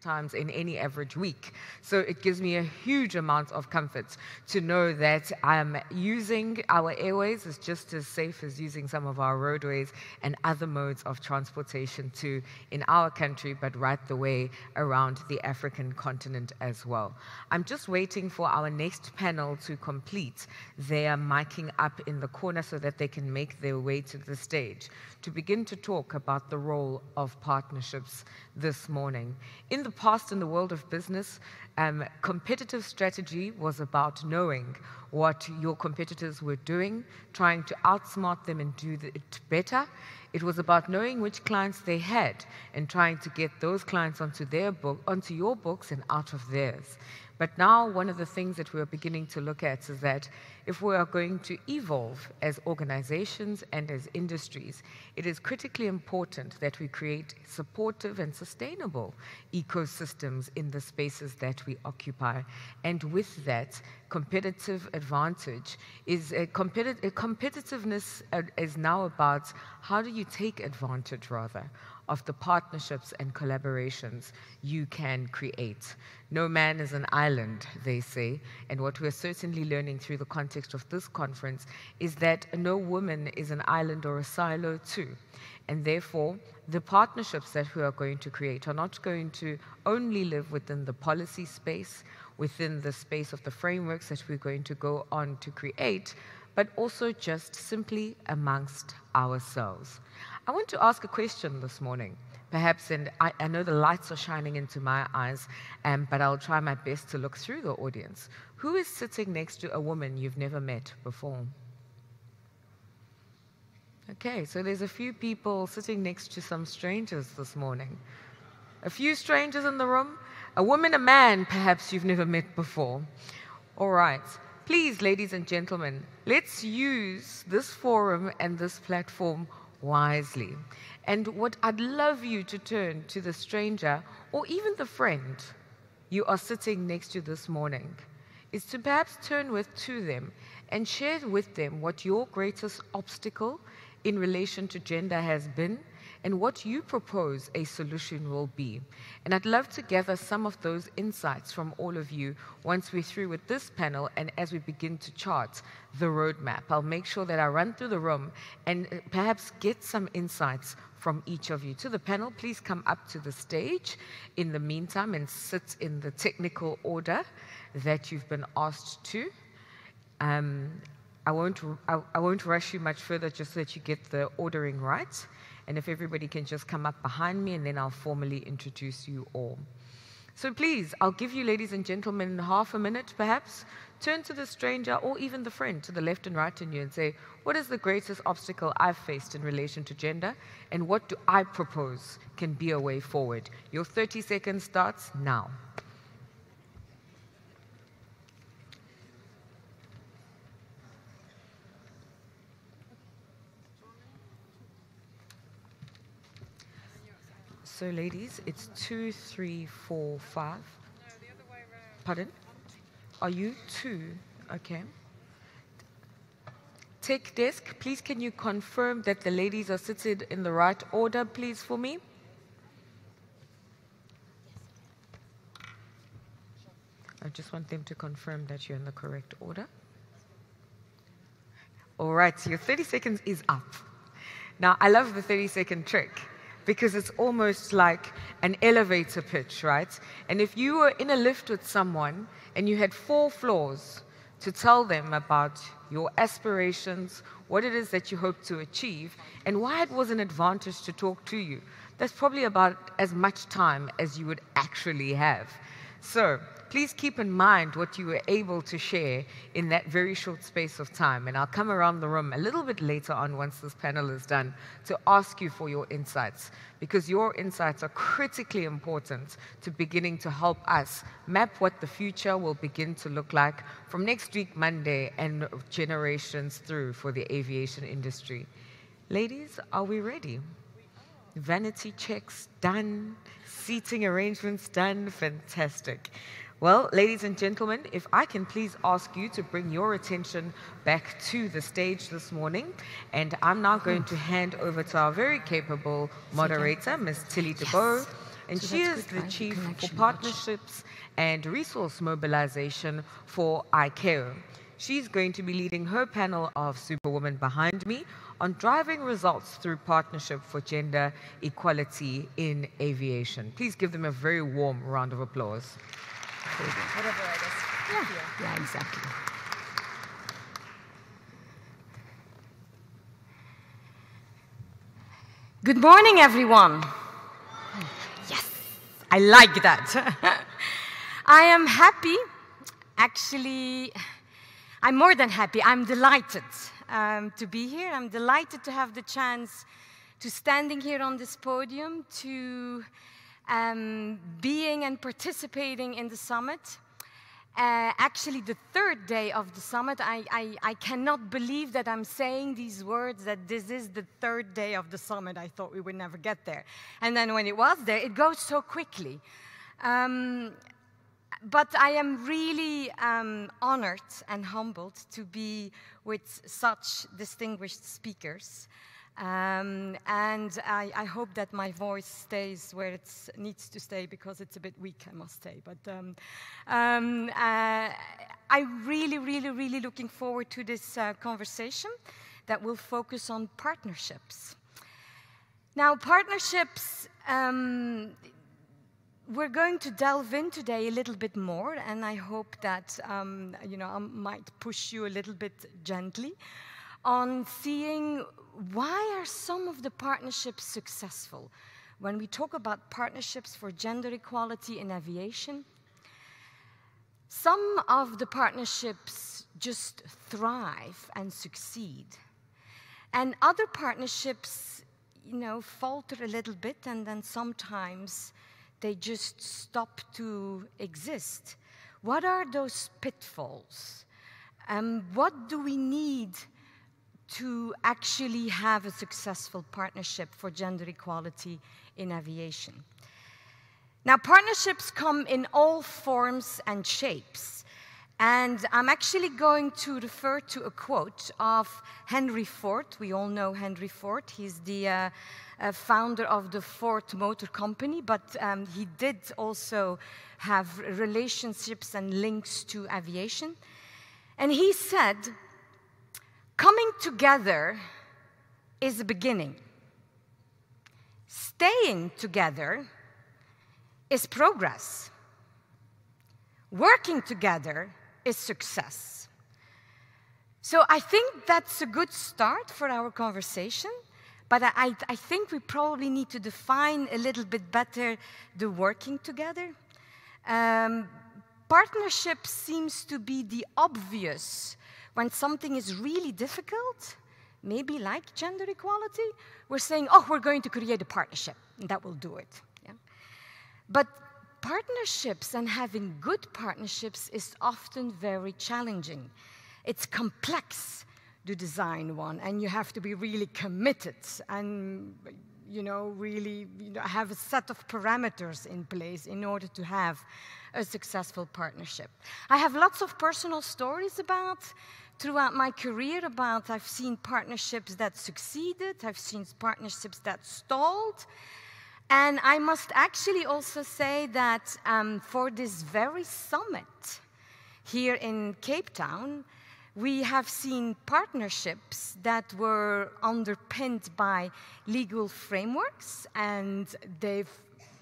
times in any average week. So it gives me a huge amount of comfort to know that using our airways is just as safe as using some of our roadways and other modes of transportation too in our country, but right the way around the African continent as well. I'm just waiting for our next panel to complete their miking up in the corner so that they can make their way to the stage to begin to talk about the role of partnerships this morning. In the past, in the world of business, competitive strategy was about knowing what your competitors were doing, trying to outsmart them and do it better. It was about knowing which clients they had and trying to get those clients onto your books and out of theirs. But now one of the things that we're beginning to look at is that if we are going to evolve as organizations and as industries, it is critically important that we create supportive and sustainable ecosystems in the spaces that we occupy. And with that, competitive advantage is competitiveness is now about how do you take advantage, rather, of the partnerships and collaborations you can create. No man is an island, they say, and what we're certainly learning through the context of this conference is that no woman is an island or a silo too. And therefore, the partnerships that we are going to create are not going to only live within the policy space, within the space of the frameworks that we're going to go on to create, but also just simply amongst ourselves. I want to ask a question this morning, perhaps, and I know the lights are shining into my eyes, but I'll try my best to look through the audience. Who is sitting next to a woman you've never met before? Okay, so there's a few people sitting next to some strangers this morning. A few strangers in the room? A woman, a man, perhaps you've never met before. All right. Please, ladies and gentlemen, let's use this forum and this platform wisely. And what I'd love you to turn to the stranger or even the friend you are sitting next to this morning is to perhaps turn to them and share with them what your greatest obstacle in relation to gender has been and what you propose a solution will be. And I'd love to gather some of those insights from all of you once we're through with this panel and as we begin to chart the roadmap. I'll make sure that I run through the room and perhaps get some insights from each of you. To the panel, please come up to the stage in the meantime and sit in the technical order that you've been asked to. I won't rush you much further just so that you get the ordering right. And if everybody can just come up behind me, and then I'll formally introduce you all. So please, I'll give you, ladies and gentlemen, half a minute perhaps. Turn to the stranger or even the friend to the left and right in you and say, what is the greatest obstacle I've faced in relation to gender? And what do I propose can be a way forward? Your 30 seconds starts now. So, ladies, it's 2, 3, 4, 5. No, the other way around. Pardon? Are you 2? Okay. Tech desk, please can you confirm that the ladies are seated in the right order, please, for me? I just want them to confirm that you're in the correct order. All right, so your 30 seconds is up. Now, I love the 30-second trick, because it's almost like an elevator pitch, right? And if you were in a lift with someone and you had 4 floors to tell them about your aspirations, what it is that you hope to achieve, and why it was an advantage to talk to you, that's probably about as much time as you would actually have. So please keep in mind what you were able to share in that very short space of time. And I'll come around the room a little bit later on once this panel is done to ask you for your insights, because your insights are critically important to beginning to help us map what the future will begin to look like from next week, Monday, and generations through for the aviation industry. Ladies, are we ready? Vanity checks done, seating arrangements done, fantastic. Well, ladies and gentlemen, if I can please ask you to bring your attention back to the stage this morning, and I'm now going to hand over to our very capable moderator, Ms. Thilly Dibate, and she is the Chief for Partnerships and Resource Mobilization for ICAO. She's going to be leading her panel of superwomen behind me on driving results through partnership for gender equality in aviation. Please give them a very warm round of applause. Whatever I guess. Yeah, exactly. Good morning, everyone. Yes, I like that. I am happy. Actually, I'm more than happy. I'm delighted to be here. I'm delighted to have the chance to standing here on this podium, to being and participating in the summit. Actually, the third day of the summit, I cannot believe that I'm saying these words, that this is the third day of the summit. I thought we would never get there. And then when it was there, it goes so quickly. But I am really honored and humbled to be with such distinguished speakers. And I hope that my voice stays where it needs to stay, because it's a bit weak, I must say. But I'm really looking forward to this conversation that will focus on partnerships. Now, partnerships, we're going to delve in today a little bit more, and I hope that you know, I might push you a little bit gently on seeing why are some of the partnerships successful. When we talk about partnerships for gender equality in aviation, some of the partnerships just thrive and succeed. And other partnerships, you know, falter a little bit, and then sometimes they just stop to exist. What are those pitfalls? What do we need to actually have a successful partnership for gender equality in aviation? Now, partnerships come in all forms and shapes. And I'm actually going to refer to a quote of Henry Ford. We all know Henry Ford. He's the founder of the Ford Motor Company, but he did also have relationships and links to aviation. And he said, "Coming together is a beginning. Staying together is progress. Working together is success." So I think that's a good start for our conversation, but I think we probably need to define a little bit better the working together. Partnership seems to be the obvious. When something is really difficult, maybe like gender equality, we're saying, oh, we're going to create a partnership, and that will do it. Yeah? But partnerships and having good partnerships is often very challenging. It's complex to design one, and you have to be really committed and really have a set of parameters in place in order to have a successful partnership. I have lots of personal stories throughout my career about I've seen partnerships that succeeded, I've seen partnerships that stalled, and I must actually also say that for this very summit here in Cape Town, we have seen partnerships that were underpinned by legal frameworks, and they've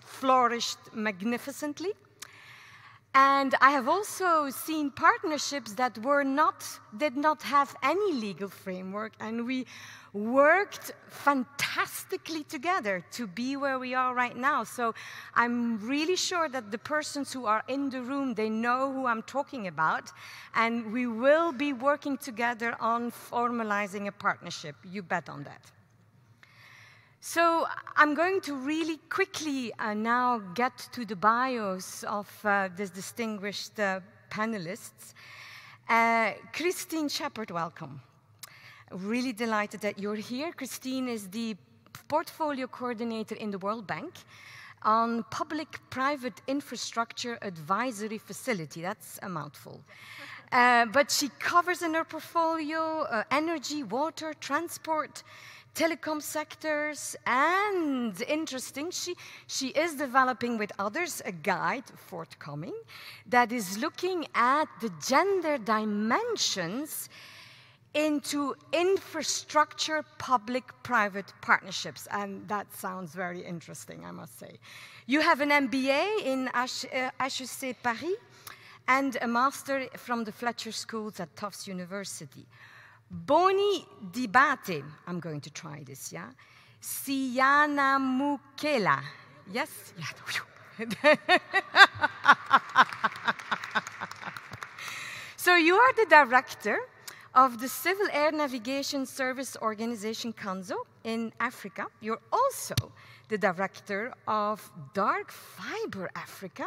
flourished magnificently. And I have also seen partnerships that did not have any legal framework, and we worked fantastically together to be where we are right now. So I'm really sure that the persons who are in the room, they know who I'm talking about, and we will be working together on formalizing a partnership. You bet on that. So I'm going to really quickly now get to the bios of these distinguished panelists. Christine Shepard, welcome. Really delighted that you're here. Christine is the portfolio coordinator in the World Bank on Public-Private Infrastructure Advisory Facility. That's a mouthful. But she covers in her portfolio energy, water, transport, telecom sectors, and interesting, she is developing with others a guide, forthcoming, that is looking at the gender dimensions into infrastructure public-private partnerships, and that sounds very interesting, I must say. You have an MBA in HEC Paris and a master from the Fletcher Schools at Tufts University. Boni Dibate, I'm going to try this, yeah? Siyana Mukela, yes? Yeah. So you are the director of the Civil Air Navigation Service Organization CANSO in Africa. You're also the director of Dark Fiber Africa,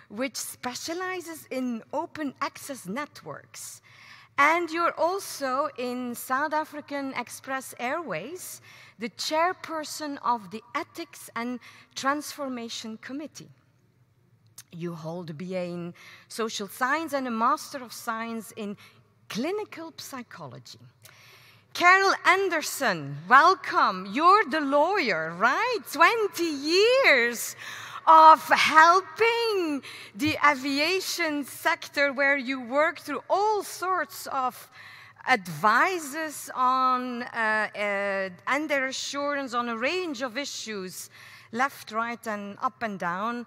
which specializes in open access networks. And you're also in South African Express Airways, the chairperson of the Ethics and Transformation Committee. You hold a BA in Social Science and a Master of Science in Clinical Psychology. Carol Anderson, welcome. You're the lawyer, right? 20 years of helping the aviation sector, where you work through all sorts of advices on and their assurance on a range of issues, left, right, and up and down,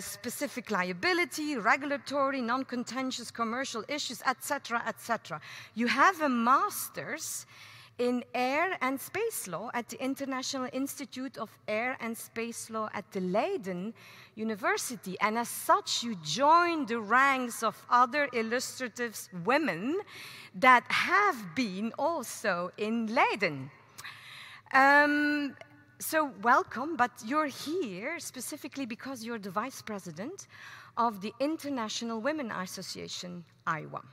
specific liability, regulatory, non-contentious commercial issues, etc., etc. You have a master's in Air and Space Law at the International Institute of Air and Space Law at the Leiden University. And as such, you join the ranks of other illustrative women that have been also in Leiden. So welcome, but you're here specifically because you're the vice president of the International Women Association, IAWA.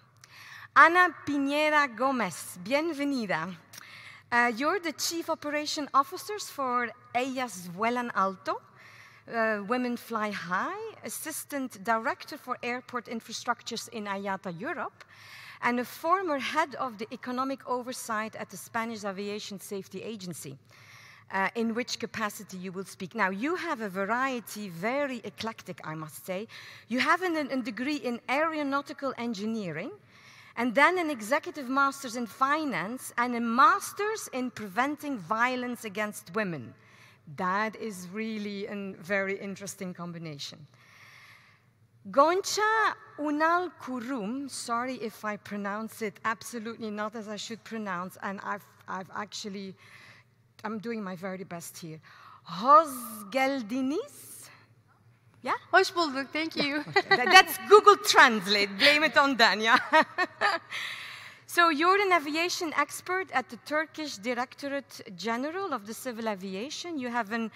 Ana Pineda Gomez, bienvenida. You're the Chief Operation Officers for Ellas Vuelan Alto, Women Fly High, Assistant Director for Airport Infrastructures in IATA Europe, and a former head of the economic oversight at the Spanish Aviation Safety Agency, in which capacity you will speak. Now, you have a variety, very eclectic, I must say. You have a degree in aeronautical engineering, and then an executive master's in finance and a master's in preventing violence against women. That is really a very interesting combination. Gonca Ünal Kürüm, sorry if I pronounce it absolutely not as I should pronounce, and I'm doing my very best here. Hozgeldinis? Yeah? Hoş bulduk, thank you. Okay. That's Google Translate, blame it on Danya. So you're an aviation expert at the Turkish Directorate General of the Civil Aviation. You have an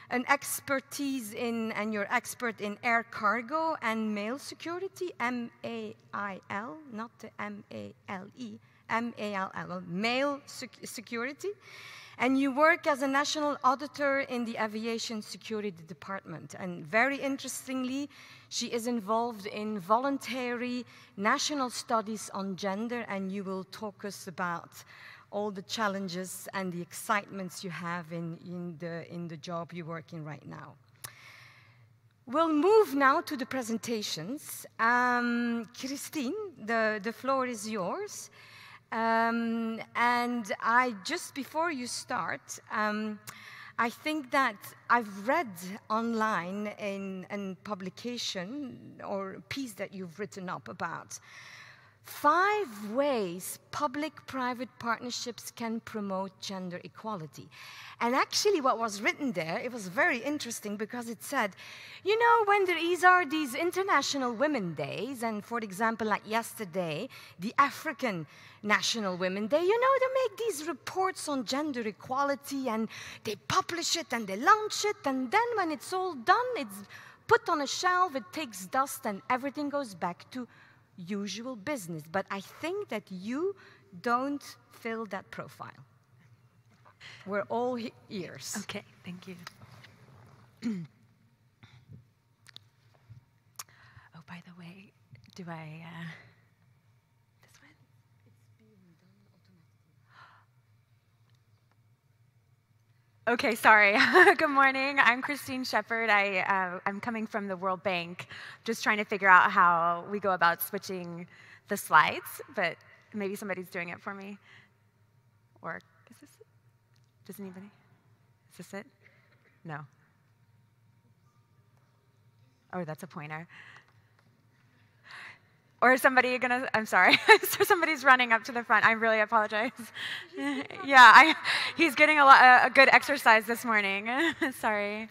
expertise in, and you're expert in air cargo and mail security, M-A-I-L, not the M-A-L-E, M-A-L-L, mail security. And you work as a national auditor in the Aviation Security Department. And very interestingly, she is involved in voluntary national studies on gender, and you will talk us about all the challenges and the excitements you have in the job you're working right now. We'll move now to the presentations. Christine, the floor is yours. And just before you start, I think that I've read online in a publication or a piece that you've written up about 5 ways public-private partnerships can promote gender equality. And actually what was written there, it was very interesting because it said, you know, when there are these International Women's Days, and for example, like yesterday, the African National Women's Day, you know, they make these reports on gender equality and they publish it and they launch it, and then when it's all done, it's put on a shelf, it takes dust, and everything goes back to usual business. But I think that you don't fill that profile. We're all ears. Okay, thank you. Oh, by the way, do I Okay, sorry. Good morning. I'm Christine Shepard. I'm coming from the World Bank, just trying to figure out how we go about switching the slides, but maybe somebody's doing it for me. Or is this it? Does anybody? Is this it? No. Oh, that's a pointer. Or is somebody gonna, I'm sorry, so somebody's running up to the front. I really apologize. Yeah, he's getting a good exercise this morning. Sorry.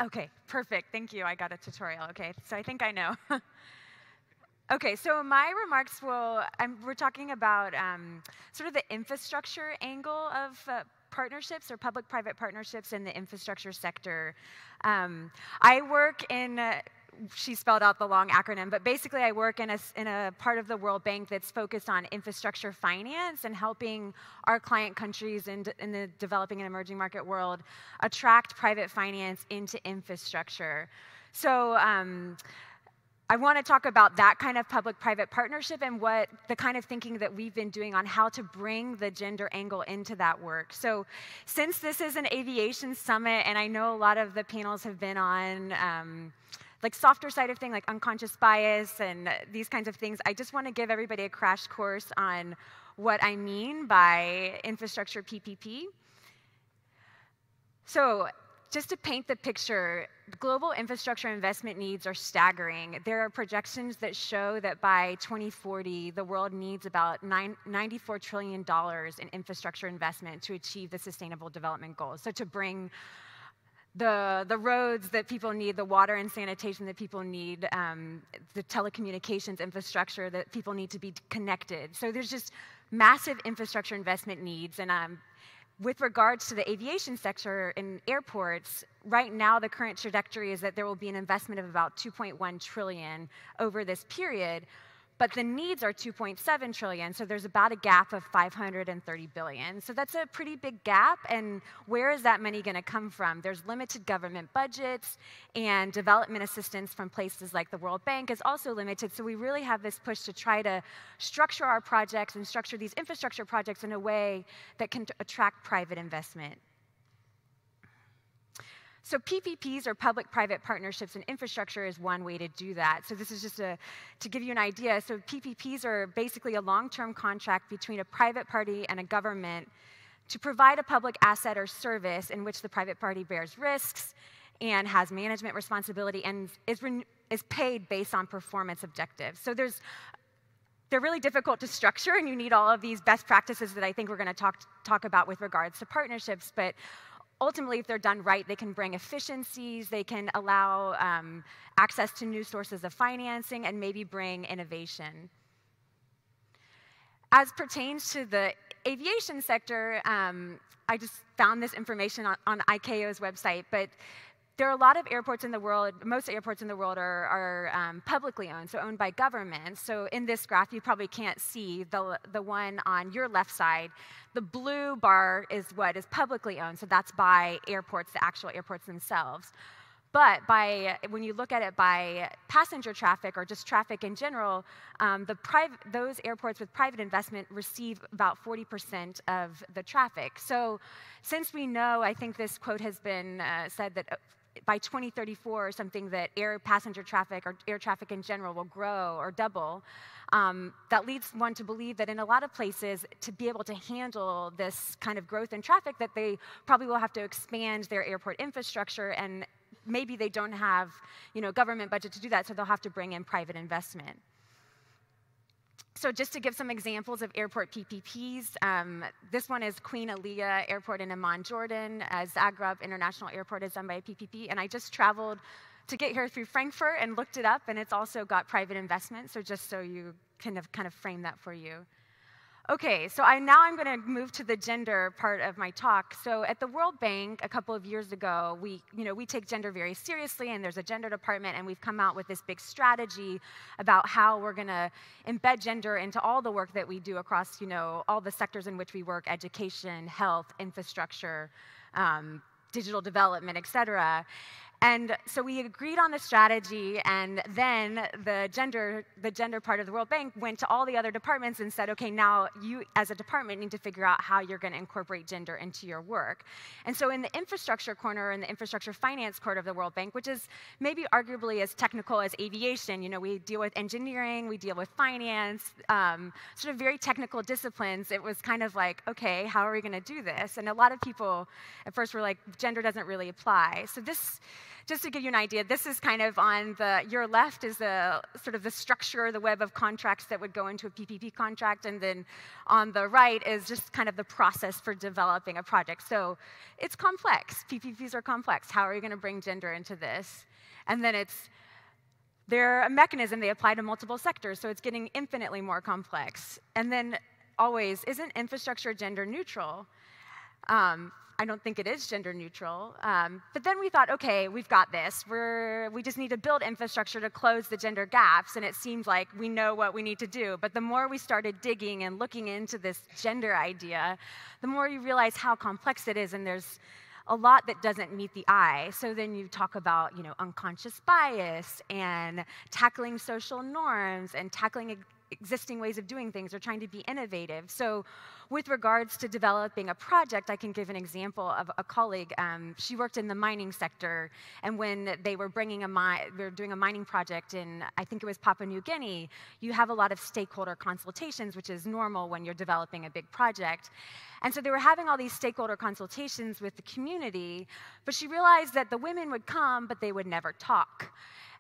Okay, perfect, thank you. I got a tutorial, okay, so I think I know. Okay, so my remarks we're talking about sort of the infrastructure angle of partnerships or public-private partnerships in the infrastructure sector. I work in, she spelled out the long acronym, but basically I work in a part of the World Bank that's focused on infrastructure finance and helping our client countries in the developing and emerging market world attract private finance into infrastructure. So I want to talk about that kind of public-private partnership and what the kind of thinking that we've been doing on how to bring the gender angle into that work. So since this is an aviation summit, and I know a lot of the panels have been on like softer side of things, like unconscious bias and these kinds of things, I just want to give everybody a crash course on what I mean by infrastructure PPP. So just to paint the picture, global infrastructure investment needs are staggering. There are projections that show that by 2040, the world needs about $94 trillion in infrastructure investment to achieve the Sustainable Development Goals. So to bring the roads that people need, the water and sanitation that people need, the telecommunications infrastructure that people need to be connected. So there's just massive infrastructure investment needs. And with regards to the aviation sector in airports, right now the current trajectory is that there will be an investment of about $2.1 trillion over this period, but the needs are $2.7 trillion, so there's about a gap of $530 billion. So that's a pretty big gap, and where is that money going to come from? There's limited government budgets, and development assistance from places like the World Bank is also limited, so we really have this push to try to structure our projects and structure these infrastructure projects in a way that can attract private investment. So PPPs, or public-private partnerships in infrastructure, is one way to do that. So this is just to give you an idea. So PPPs are basically a long-term contract between a private party and a government to provide a public asset or service in which the private party bears risks and has management responsibility and is paid based on performance objectives. So they're really difficult to structure, and you need all of these best practices that I think we're going to talk about with regards to partnerships. But ultimately, if they're done right, they can bring efficiencies, they can allow access to new sources of financing, and maybe bring innovation. As pertains to the aviation sector, I just found this information on ICAO's website, but there are a lot of airports in the world, most airports in the world are publicly owned, so owned by governments. So in this graph, you probably can't see the one on your left side. The blue bar is what is publicly owned, so that's by airports, the actual airports themselves. But when you look at it by passenger traffic or just traffic in general, those airports with private investment receive about 40% of the traffic. So since we know, I think this quote has been said that by 2034 or something, that air passenger traffic or air traffic in general will grow or double, that leads one to believe that in a lot of places, to be able to handle this kind of growth in traffic, that they probably will have to expand their airport infrastructure, and maybe they don't have, government budget to do that, so they'll have to bring in private investment. So just to give some examples of airport PPPs, this one is Queen Aliyah Airport in Amman, Jordan. Zagreb International Airport is done by a PPP, and I just traveled to get here through Frankfurt and looked it up, and it's also got private investment, so just so you can kind of frame that for you. Okay, so now I'm going to move to the gender part of my talk. So at the World Bank a couple of years ago, we take gender very seriously, and there's a gender department, and we've come out with this big strategy about how we're going to embed gender into all the work that we do across, all the sectors in which we work: education, health, infrastructure, digital development, et cetera. And so we agreed on the strategy, and then the gender part of the World Bank went to all the other departments and said, okay, now you as a department need to figure out how you're going to incorporate gender into your work. And so in the infrastructure corner and the infrastructure finance corner of the World Bank, which is maybe arguably as technical as aviation, you know, we deal with engineering, we deal with finance, sort of very technical disciplines. It was kind of like, okay, how are we going to do this? And a lot of people at first were like, gender doesn't really apply. So this, just to give you an idea, this is kind of on your left is the sort of the structure, the web of contracts that would go into a PPP contract, and then on the right is just kind of the process for developing a project. So it's complex. PPPs are complex. How are you going to bring gender into this? And then they're a mechanism they apply to multiple sectors, so it's getting infinitely more complex. And then always, isn't infrastructure gender neutral? I don't think it is gender neutral. But then we thought, okay, we've got this. We just need to build infrastructure to close the gender gaps, and it seems like we know what we need to do. But the more we started digging and looking into this gender idea, the more you realize how complex it is, and there's a lot that doesn't meet the eye. So then you talk about, you know, unconscious bias and tackling social norms and tackling existing ways of doing things or trying to be innovative. So with regards to developing a project, I can give an example of a colleague. She worked in the mining sector, and when they were doing a mining project in, I think it was Papua New Guinea, you have a lot of stakeholder consultations, which is normal when you're developing a big project. And so they were having all these stakeholder consultations with the community, but she realized that the women would come, but they would never talk.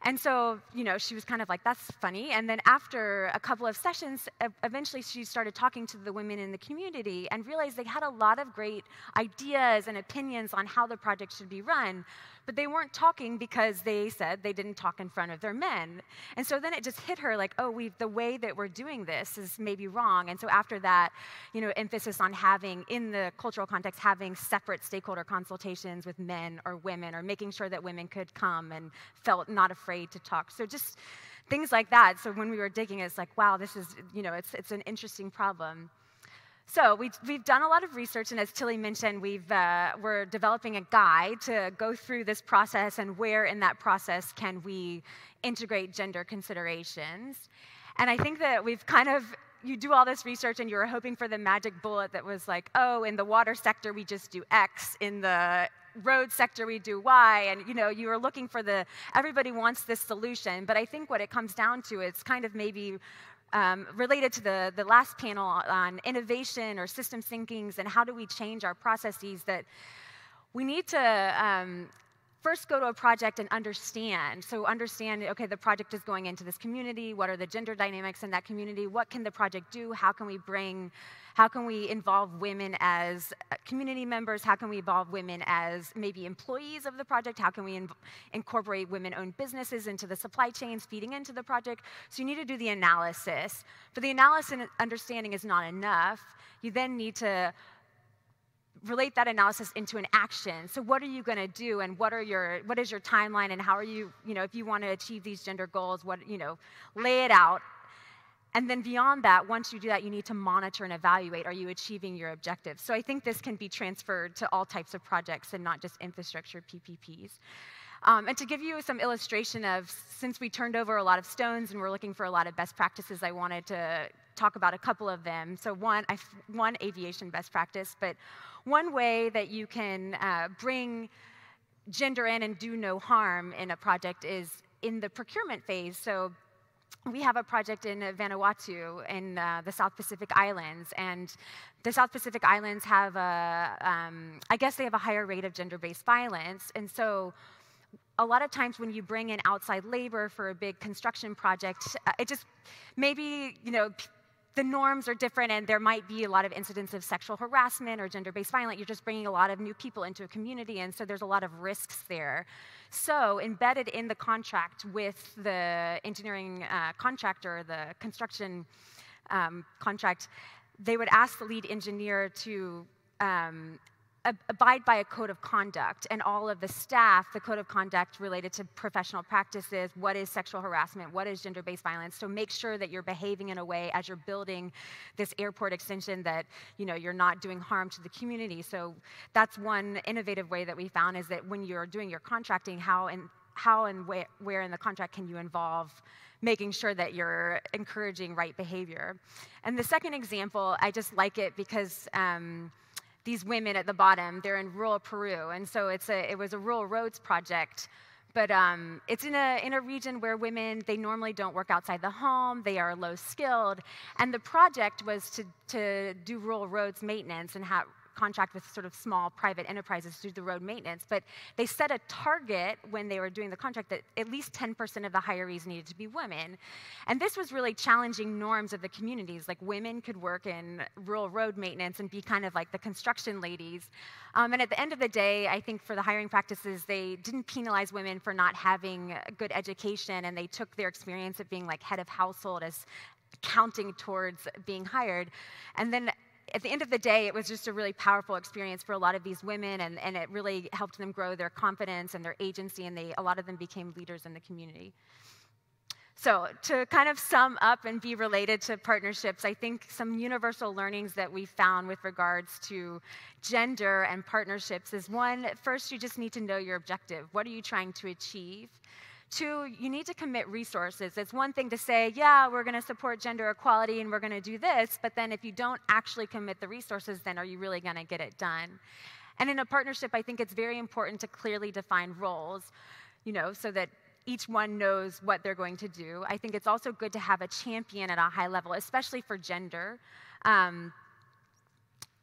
And so, you know, she was kind of like, that's funny. And then after a couple of sessions, eventually she started talking to the women in the community and realized they had a lot of great ideas and opinions on how the project should be run. But they weren't talking because they said they didn't talk in front of their men. And so then it just hit her like, oh, the way that we're doing this is maybe wrong. And so after that, you know, emphasis on having, in the cultural context, having separate stakeholder consultations with men or women, or making sure that women could come and felt not afraid to talk. So just things like that. So when we were digging, it's like, wow, this is, you know, it's an interesting problem. So we've done a lot of research, and as Thilly mentioned, we're developing a guide to go through this process and where in that process can we integrate gender considerations. And I think that we've kind of, you do all this research and you were hoping for the magic bullet that was like, oh, in the water sector we just do X, in the road sector we do Y, and you know, you were looking for everybody wants this solution, but I think what it comes down to, it's kind of maybe related to the last panel on innovation or systems thinkings and how do we change our processes, that we need to first go to a project and understand. So understand, okay, the project is going into this community, what are the gender dynamics in that community, what can the project do, how can we involve women as community members, how can we involve women as maybe employees of the project, how can we incorporate women-owned businesses into the supply chains feeding into the project. So you need to do the analysis. But the analysis and understanding is not enough. You then need to relate that analysis into an action. So what are you going to do, and what is your timeline, and how are you, if you want to achieve these gender goals, lay it out. And then beyond that, once you do that, you need to monitor and evaluate, are you achieving your objectives? So I think this can be transferred to all types of projects and not just infrastructure PPPs. And to give you some illustration of, since we turned over a lot of stones and we're looking for a lot of best practices, I wanted to talk about a couple of them. So one aviation best practice, but one way that you can bring gender in and do no harm in a project is in the procurement phase. So we have a project in Vanuatu in the South Pacific Islands, and the South Pacific Islands have I guess they have a higher rate of gender-based violence, and so a lot of times when you bring in outside labor for a big construction project, it just maybe, the norms are different and there might be a lot of incidents of sexual harassment or gender-based violence. You're just bringing a lot of new people into a community, and so there's a lot of risks there. So embedded in the contract with the engineering contractor, the construction contract, they would ask the lead engineer to abide by a code of conduct, and all of the staff, the code of conduct related to professional practices, what is sexual harassment, what is gender-based violence, so make sure that you're behaving in a way as you're building this airport extension that you're not doing harm to the community. So that's one innovative way that we found, is that when you're doing your contracting, how and where in the contract can you involve making sure that you're encouraging right behavior. And the second example, I just like it because these women at the bottom, they're in rural Peru, and so it was a rural roads project, but it's in a region where women, they normally don't work outside the home, they are low skilled, and the project was to do rural roads maintenance and contract with sort of small private enterprises to do the road maintenance, but they set a target when they were doing the contract that at least 10% of the hirees needed to be women. And this was really challenging norms of the communities. Like, women could work in rural road maintenance and be kind of like the construction ladies. And at the end of the day, I think for the hiring practices, they didn't penalize women for not having a good education, and they took their experience of being like head of household as counting towards being hired. And then at the end of the day, it was just a really powerful experience for a lot of these women, and it really helped them grow their confidence and their agency, and a lot of them became leaders in the community. So to kind of sum up and be related to partnerships, I think some universal learnings that we found with regards to gender and partnerships is, one, first, you just need to know your objective. What are you trying to achieve? Two, you need to commit resources. It's one thing to say, yeah, we're going to support gender equality and we're going to do this, but then if you don't actually commit the resources, then are you really going to get it done? And in a partnership, I think it's very important to clearly define roles, so that each one knows what they're going to do. I think it's also good to have a champion at a high level, especially for gender.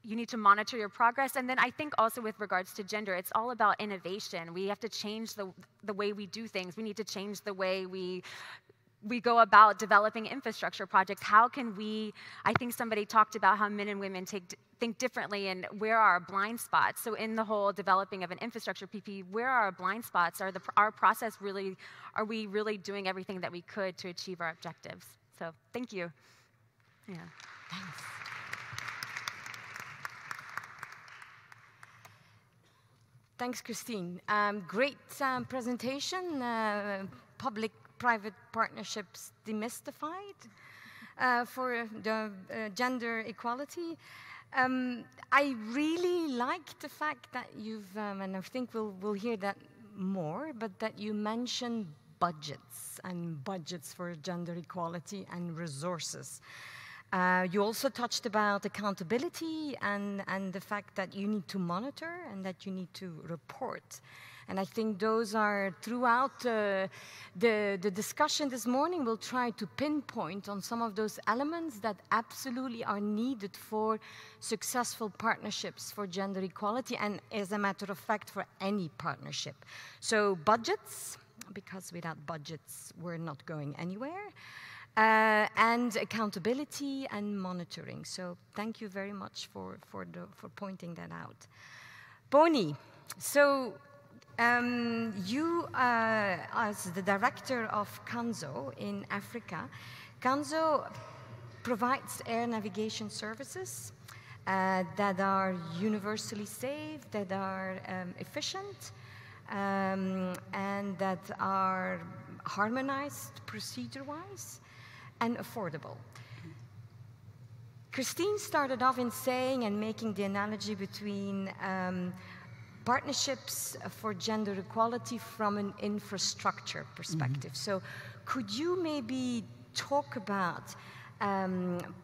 You need to monitor your progress. And then I think also with regards to gender, it's all about innovation. We have to change the way we do things. We need to change the way we go about developing infrastructure projects. How can I think somebody talked about how men and women think differently and where are our blind spots. So in the whole developing of an infrastructure PP, where are our blind spots? Are we really doing everything that we could to achieve our objectives? So thank you. Yeah. Thanks. Thanks, Christine. Great presentation. Public-private partnerships demystified for the gender equality. I really like the fact that you've, and I think we'll hear that more, but that you mentioned budgets for gender equality and resources. You also touched about accountability and the fact that you need to monitor and that you need to report. And I think those are throughout the discussion this morning. We'll try to pinpoint on some of those elements that absolutely are needed for successful partnerships for gender equality, and as a matter of fact, for any partnership. So budgets, because without budgets, we're not going anywhere. And accountability and monitoring. So thank you very much for pointing that out. Boni, so you, as the director of CANSO in Africa, CANSO provides air navigation services that are universally safe, that are efficient, and that are harmonized procedure-wise and affordable. Christine started off in saying and making the analogy between partnerships for gender equality from an infrastructure perspective. Mm-hmm. So could you maybe talk about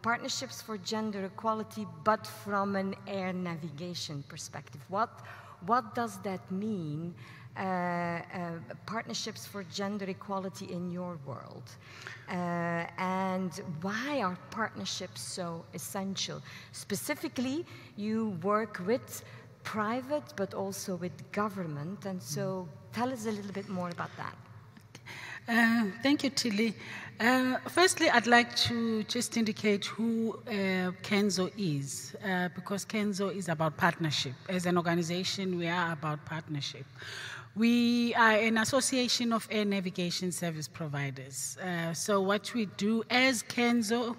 partnerships for gender equality, but from an air navigation perspective? What does that mean? Partnerships for gender equality in your world, and why are partnerships so essential? Specifically, you work with private but also with government, and so tell us a little bit more about that. Thank you, Thilly. Firstly, I'd like to just indicate who CANSO is, because CANSO is about partnership. As an organization, we are about partnership. We are an association of air navigation service providers. So what we do as CANSO,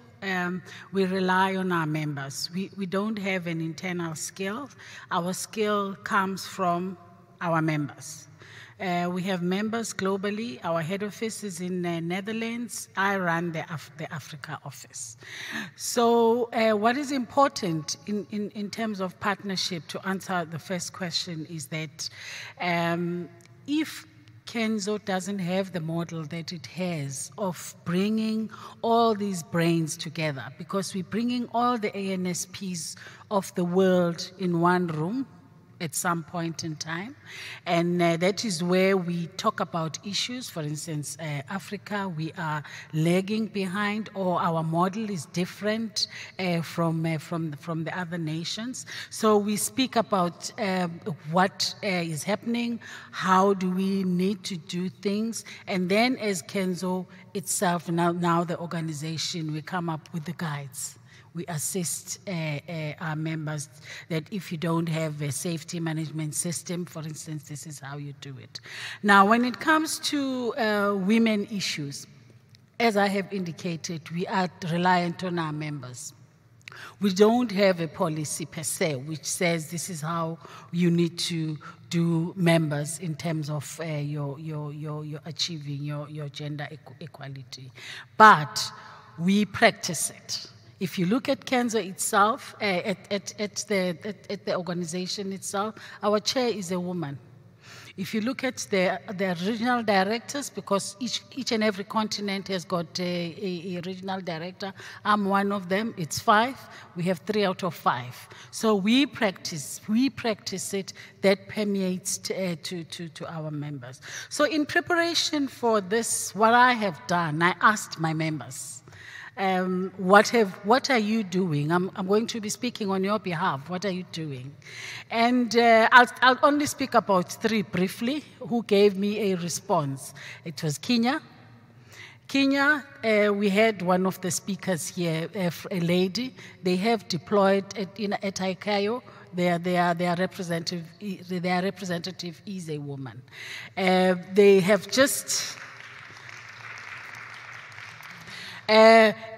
we rely on our members. We don't have an internal skill. Our skill comes from our members. We have members globally. Our head office is in Netherlands. I run the Africa office. So what is important in terms of partnership, to answer the first question, is that if CANSO doesn't have the model that it has of bringing all these brains together, because we're bringing all the ANSPs of the world in one room at some point in time, and that is where we talk about issues. For instance, Africa, we are lagging behind, or our model is different from the other nations. So we speak about what is happening, how do we need to do things, and then as CANSO itself, now the organization, we come up with the guides. We assist our members that if you don't have a safety management system, for instance, this is how you do it. Now, when it comes to women issues, as I have indicated, we are reliant on our members. We don't have a policy per se which says this is how you need to do members in terms of your achieving your gender equality. But we practice it. If you look at CANSO itself, at the organization itself, our chair is a woman. If you look at the regional directors, because each and every continent has got a regional director, I'm one of them, it's 5, we have 3 out of 5. So we practice it, that permeates to our members. So in preparation for this, what I have done, I asked my members, what are you doing? I'm going to be speaking on your behalf. What are you doing? And I'll only speak about 3 briefly who gave me a response. It was Kenya. Kenya, we had one of the speakers here, a lady. They have deployed at ICAO. Their representative is a woman. They have just...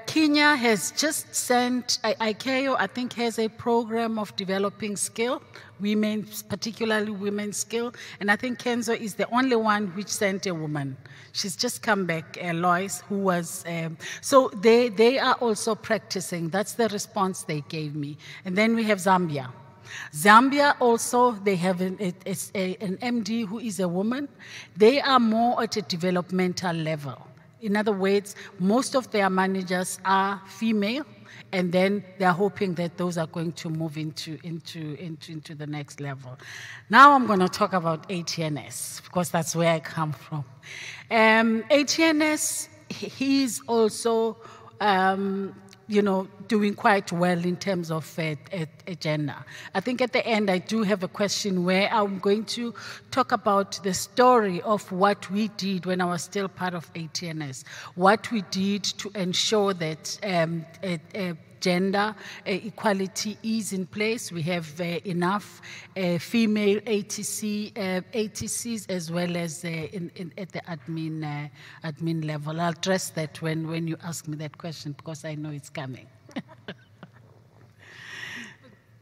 Kenya has just sent, ICAO, I think, has a program of developing skill, women, particularly women's skill, and I think CANSO is the only one which sent a woman. She's just come back, Lois, who was, so they are also practicing. That's the response they gave me. And then we have Zambia. Zambia also, they have an MD who is a woman. They are more at a developmental level. In other words, most of their managers are female, and then they're hoping that those are going to move into the next level. Now I'm going to talk about ATNS, because that's where I come from. ATNS, he's also, doing quite well in terms of agenda. I think at the end I do have a question where I'm going to talk about the story of what we did when I was still part of ATNS, what we did to ensure that gender equality is in place. We have enough female ATCs as well as at the admin level. I'll address that when you ask me that question, because I know it's coming.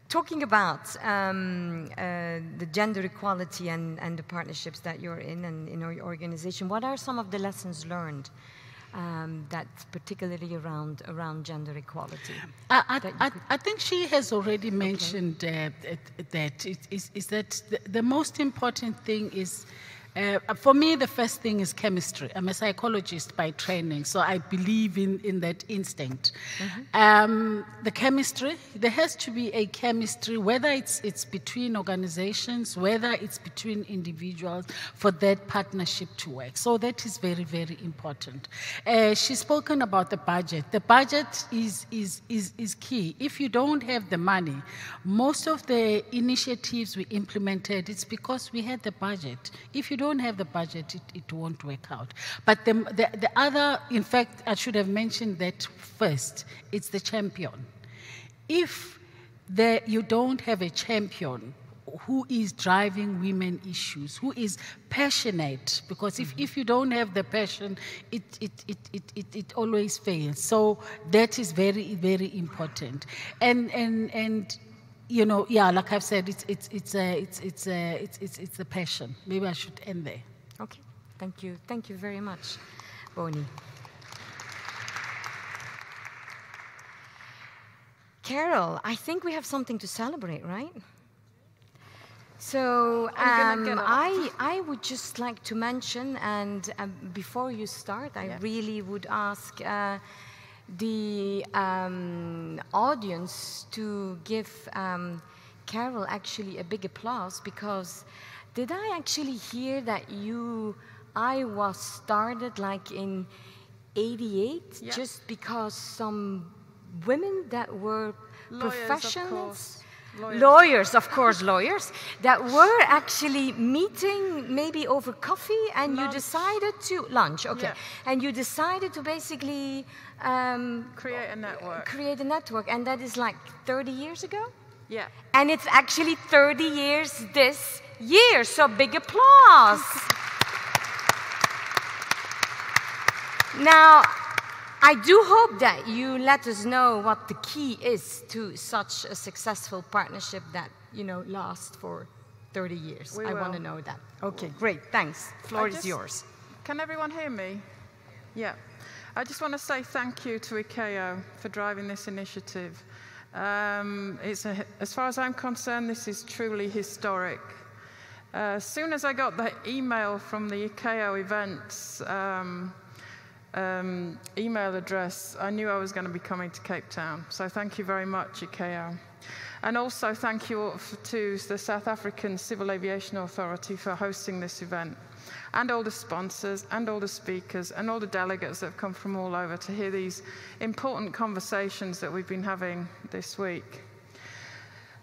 Talking about the gender equality and the partnerships that you're in and in your organization, what are some of the lessons learned that's particularly around gender equality? I think she has already mentioned that the most important thing is, for me, the first thing is chemistry. I'm a psychologist by training, so I believe in that instinct. Mm-hmm. The chemistry, there has to be a chemistry, whether it's between organizations, whether it's between individuals, for that partnership to work. So that is very, very important. She's spoken about the budget. The budget is key. If you don't have the money, most of the initiatives we implemented, it's because we had the budget. If you don't have the budget, it won't work out. But the other, in fact, I should have mentioned that first, it's the champion. If you don't have a champion who is driving women issues, who is passionate, because if you don't have the passion, it always fails. So that is very, very important. And you know, yeah, like I've said, it's the passion. Maybe I should end there. Okay, thank you very much, Boni. Carol, I think we have something to celebrate, right? So I would just like to mention, and before you start, I really would ask the audience to give Carol actually a big applause, because did I actually hear that IAWA started like in '88 just because some women that were professionals, lawyers, of course, that were actually meeting maybe over coffee, and you decided to lunch, and you decided to basically create a network, and that is like 30 years ago. Yeah, and it's actually 30 years this year, so big applause. Now, I do hope that you let us know what the key is to such a successful partnership that, you know, lasts for 30 years. I want to know that. Okay, great, thanks. Floor is yours. Can everyone hear me? Yeah. I just want to say thank you to ICAO for driving this initiative. As far as I'm concerned, this is truly historic. As soon as I got the email from the ICAO events, email address, I knew I was going to be coming to Cape Town. So thank you very much, ICAO. And also thank you to the South African Civil Aviation Authority for hosting this event, and all the sponsors, and all the speakers, and all the delegates that have come from all over to hear these important conversations that we've been having this week.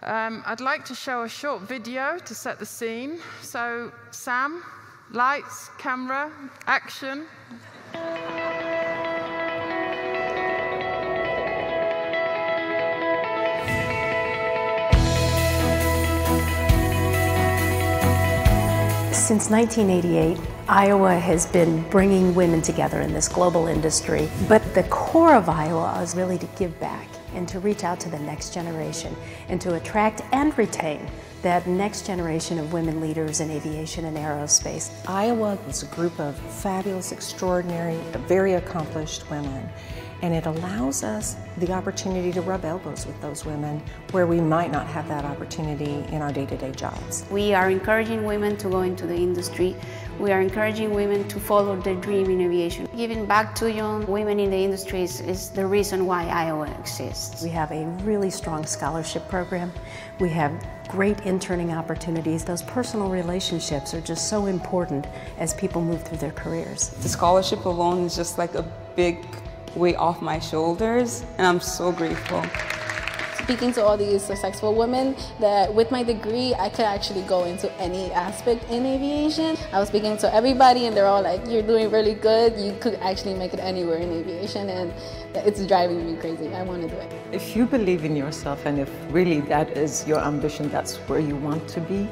I'd like to show a short video to set the scene. So, Sam, lights, camera, action. Since 1988, IAWA has been bringing women together in this global industry, but the core of IAWA is really to give back and to reach out to the next generation and to attract and retain that next generation of women leaders in aviation and aerospace. IAWA is a group of fabulous, extraordinary, very accomplished women, and it allows us the opportunity to rub elbows with those women where we might not have that opportunity in our day-to-day jobs. We are encouraging women to go into the industry. We are encouraging women to follow their dream in aviation. Giving back to young women in the industry is the reason why IAWA exists. We have a really strong scholarship program. We have great interning opportunities. Those personal relationships are just so important as people move through their careers. The scholarship alone is just like a big weight off my shoulders, and I'm so grateful. Speaking to all these successful women, that with my degree I could actually go into any aspect in aviation. I was speaking to everybody and they're all like, you're doing really good, you could actually make it anywhere in aviation, and it's driving me crazy. I want to do it. If you believe in yourself and if really that is your ambition, that's where you want to be,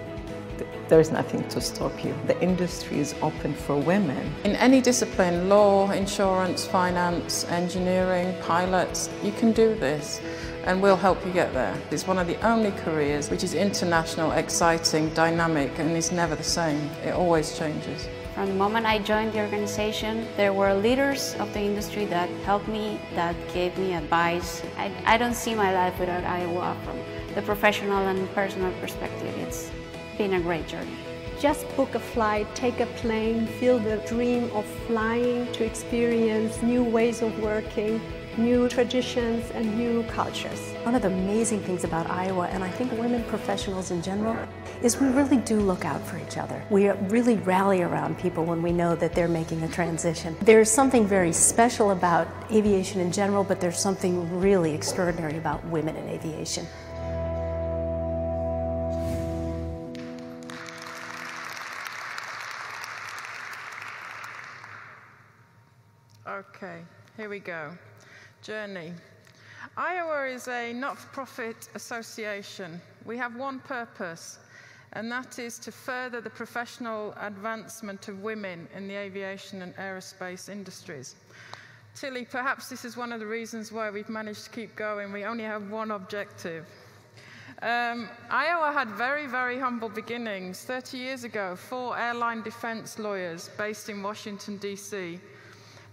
there's nothing to stop you. The industry is open for women. In any discipline, law, insurance, finance, engineering, pilots, you can do this, and we'll help you get there. It's one of the only careers which is international, exciting, dynamic, and is never the same. It always changes. From the moment I joined the organization, there were leaders of the industry that helped me, that gave me advice. I don't see my life without IAWA from the professional and personal perspective. It's been a great journey. Just book a flight, take a plane, feel the dream of flying, to experience new ways of working, new traditions and new cultures. One of the amazing things about IAWA, and I think women professionals in general, is we really do look out for each other. We really rally around people when we know that they're making a transition. There's something very special about aviation in general, but there's something really extraordinary about women in aviation. Okay, here we go. Journey. IAWA is a not-for-profit association. We have one purpose, and that is to further the professional advancement of women in the aviation and aerospace industries. Thilly, perhaps this is one of the reasons why we've managed to keep going. We only have one objective. IAWA had very, very humble beginnings. 30 years ago, 4 airline defense lawyers based in Washington, D.C.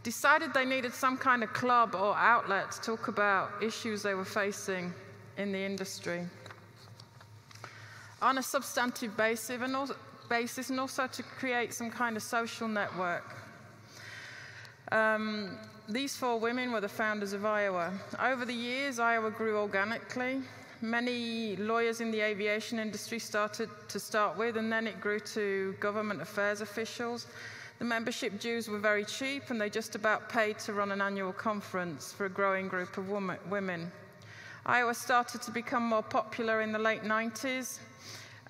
decided they needed some kind of club or outlet to talk about issues they were facing in the industry on a substantive basis and also to create some kind of social network. These 4 women were the founders of IAWA. Over the years, IAWA grew organically. Many lawyers in the aviation industry started with, and then it grew to government affairs officials. The membership dues were very cheap, and they just about paid to run an annual conference for a growing group of women. IAWA started to become more popular in the late 90s,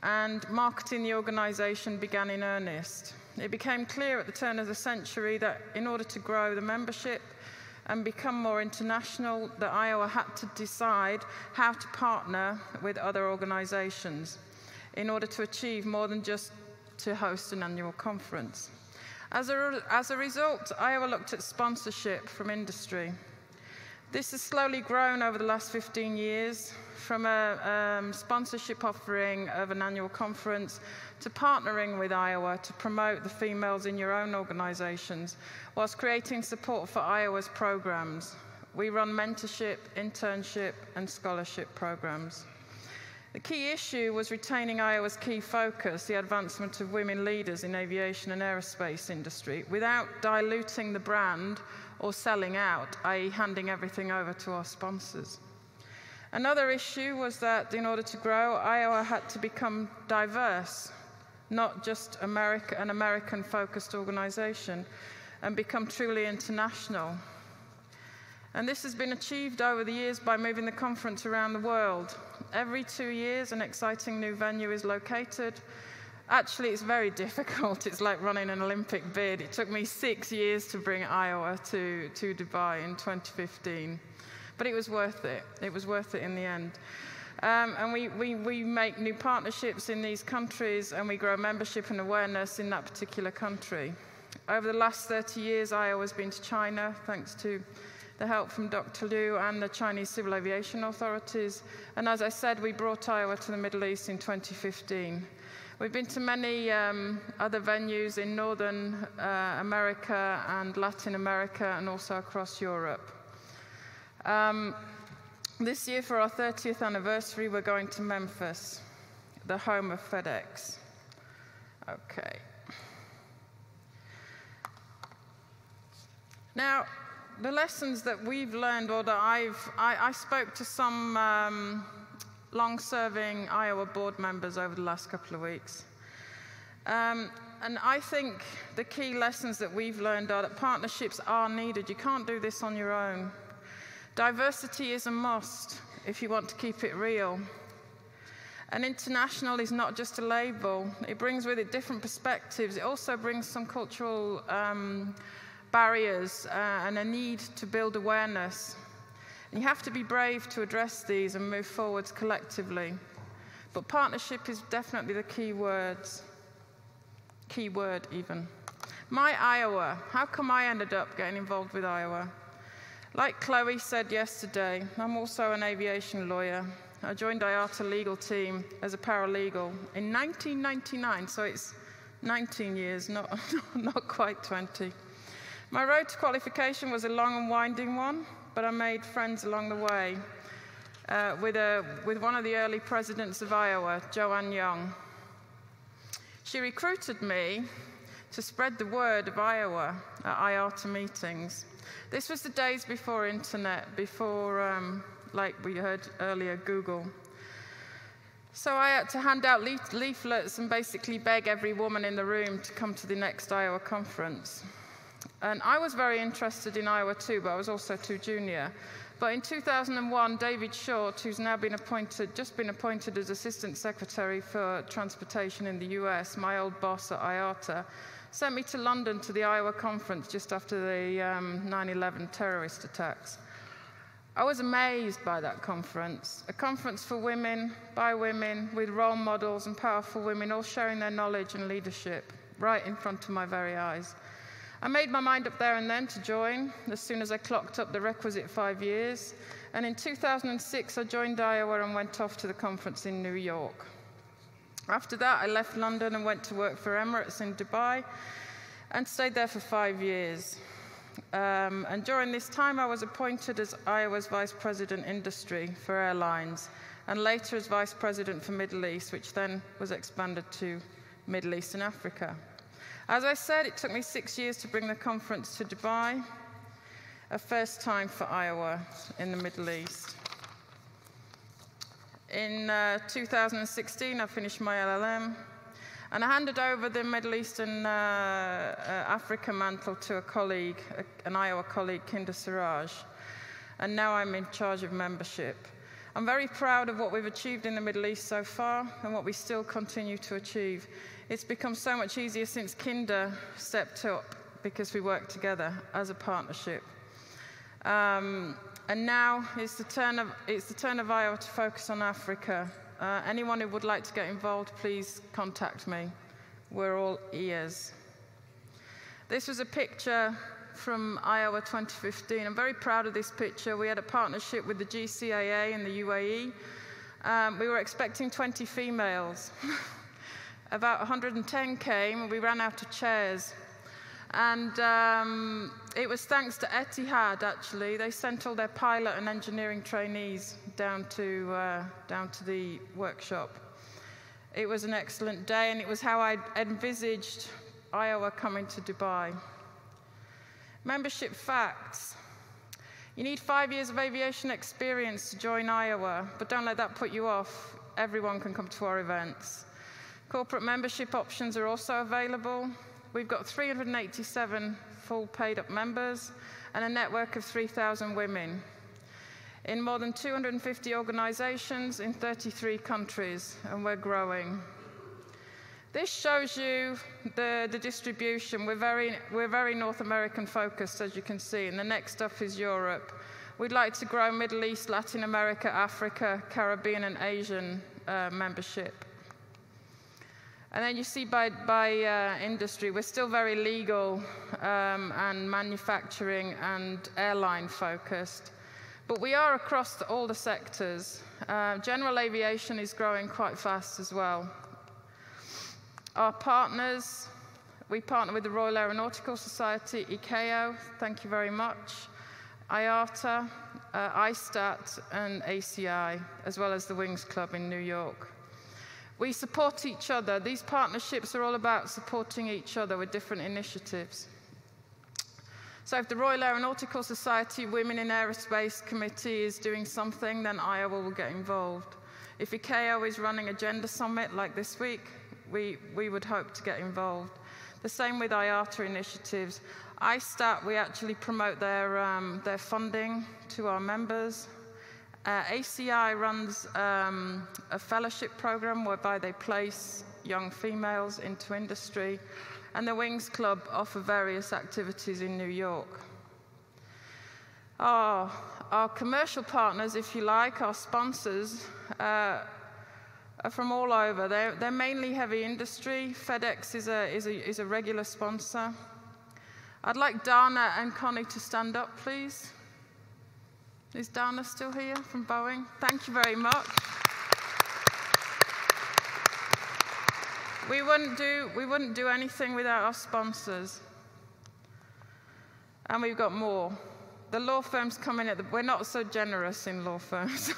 and marketing the organization began in earnest. It became clear at the turn of the century that in order to grow the membership and become more international, that IAWA had to decide how to partner with other organizations in order to achieve more than just to host an annual conference. As a result, IAWA looked at sponsorship from industry. This has slowly grown over the last 15 years, from a sponsorship offering of an annual conference to partnering with IAWA to promote the females in your own organizations, whilst creating support for IAWA's programs. We run mentorship, internship, and scholarship programs. The key issue was retaining IAWA's key focus, the advancement of women leaders in aviation and aerospace industry, without diluting the brand or selling out, i.e. handing everything over to our sponsors. Another issue was that in order to grow, IAWA had to become diverse, not just an American-focused organization, and become truly international. And this has been achieved over the years by moving the conference around the world. Every 2 years, an exciting new venue is located. Actually, it's very difficult. It's like running an Olympic bid. It took me 6 years to bring IAWA to Dubai in 2015. But it was worth it. It was worth it in the end. And we make new partnerships in these countries, and we grow membership and awareness in that particular country. Over the last 30 years, IAWA has been to China, thanks to the help from Dr. Liu and the Chinese civil aviation authorities. And as I said, we brought IAWA to the Middle East in 2015. We've been to many other venues in Northern America and Latin America, and also across Europe. This year, for our 30th anniversary, we're going to Memphis, the home of FedEx. Okay. Now, the lessons that we've learned, or that I spoke to some long-serving IAWA board members over the last couple of weeks. And I think the key lessons that we've learned are that partnerships are needed. You can't do this on your own. Diversity is a must if you want to keep it real. And international is not just a label. It brings with it different perspectives. It also brings some cultural barriers and a need to build awareness. And you have to be brave to address these and move forwards collectively. But partnership is definitely the key word even. My IAWA, how come I ended up getting involved with IAWA? Like Chloe said yesterday, I'm also an aviation lawyer. I joined IATA legal team as a paralegal in 1999, so it's 19 years, not quite 20. My road to qualification was a long and winding one, but I made friends along the way with one of the early presidents of IAWA, Joanne Young. She recruited me to spread the word of IAWA at IATA meetings. This was the days before internet, before, like we heard earlier, Google. So I had to hand out leaflets and basically beg every woman in the room to come to the next IAWA conference. And I was very interested in IAWA too, but I was also too junior. But in 2001, David Short, who's now just been appointed as Assistant Secretary for Transportation in the US, my old boss at IATA, sent me to London to the IAWA conference just after the 9/11 terrorist attacks. I was amazed by that conference, a conference for women, by women, with role models and powerful women all sharing their knowledge and leadership right in front of my very eyes. I made my mind up there and then to join as soon as I clocked up the requisite 5 years. And in 2006, I joined IAWA and went off to the conference in New York. After that, I left London and went to work for Emirates in Dubai and stayed there for 5 years. And during this time, I was appointed as IAWA's Vice President Industry for airlines, and later as Vice President for Middle East, which then was expanded to Middle East and Africa. As I said, it took me 6 years to bring the conference to Dubai, a first time for IAWA in the Middle East. In 2016, I finished my LLM, and I handed over the Middle East and Africa mantle to a colleague, an IAWA colleague, Kinder Siraj, and now I'm in charge of membership. I'm very proud of what we've achieved in the Middle East so far and what we still continue to achieve. It's become so much easier since Kinder stepped up because we work together as a partnership. And now it's the turn of IAWA to focus on Africa. Anyone who would like to get involved, please contact me. We're all ears. This was a picture from IAWA 2015. I'm very proud of this picture. We had a partnership with the GCAA in the UAE. We were expecting 20 females. About 110 came, and we ran out of chairs. And it was thanks to Etihad, actually. They sent all their pilot and engineering trainees down to the workshop. It was an excellent day, and it was how I envisaged IAWA coming to Dubai. Membership facts. You need 5 years of aviation experience to join IAWA, but don't let that put you off. Everyone can come to our events. Corporate membership options are also available. We've got 387 full paid-up members and a network of 3,000 women in more than 250 organizations in 33 countries, and we're growing. This shows you the distribution. We're very North American focused, as you can see, and the next up is Europe. We'd like to grow Middle East, Latin America, Africa, Caribbean, and Asian membership. And then you see by industry, we're still very legal and manufacturing and airline focused. But we are across all the sectors. General aviation is growing quite fast as well. Our partners, we partner with the Royal Aeronautical Society, ICAO, thank you very much, IATA, ISTAT, and ACI, as well as the Wings Club in New York. We support each other. These partnerships are all about supporting each other with different initiatives. So if the Royal Aeronautical Society Women in Aerospace Committee is doing something, then IAWA will get involved. If ICAO is running a gender summit like this week, we would hope to get involved. The same with IATA initiatives. ISTAT, we actually promote their funding to our members. ACI runs a fellowship program whereby they place young females into industry, and the Wings Club offer various activities in New York. Our commercial partners, if you like, our sponsors, are from all over. They're mainly heavy industry. FedEx is a regular sponsor. I'd like Dana and Connie to stand up, please. Is Dana still here from Boeing? Thank you very much. We wouldn't do anything without our sponsors. And we've got more. The law firms come in we're not so generous in law firms.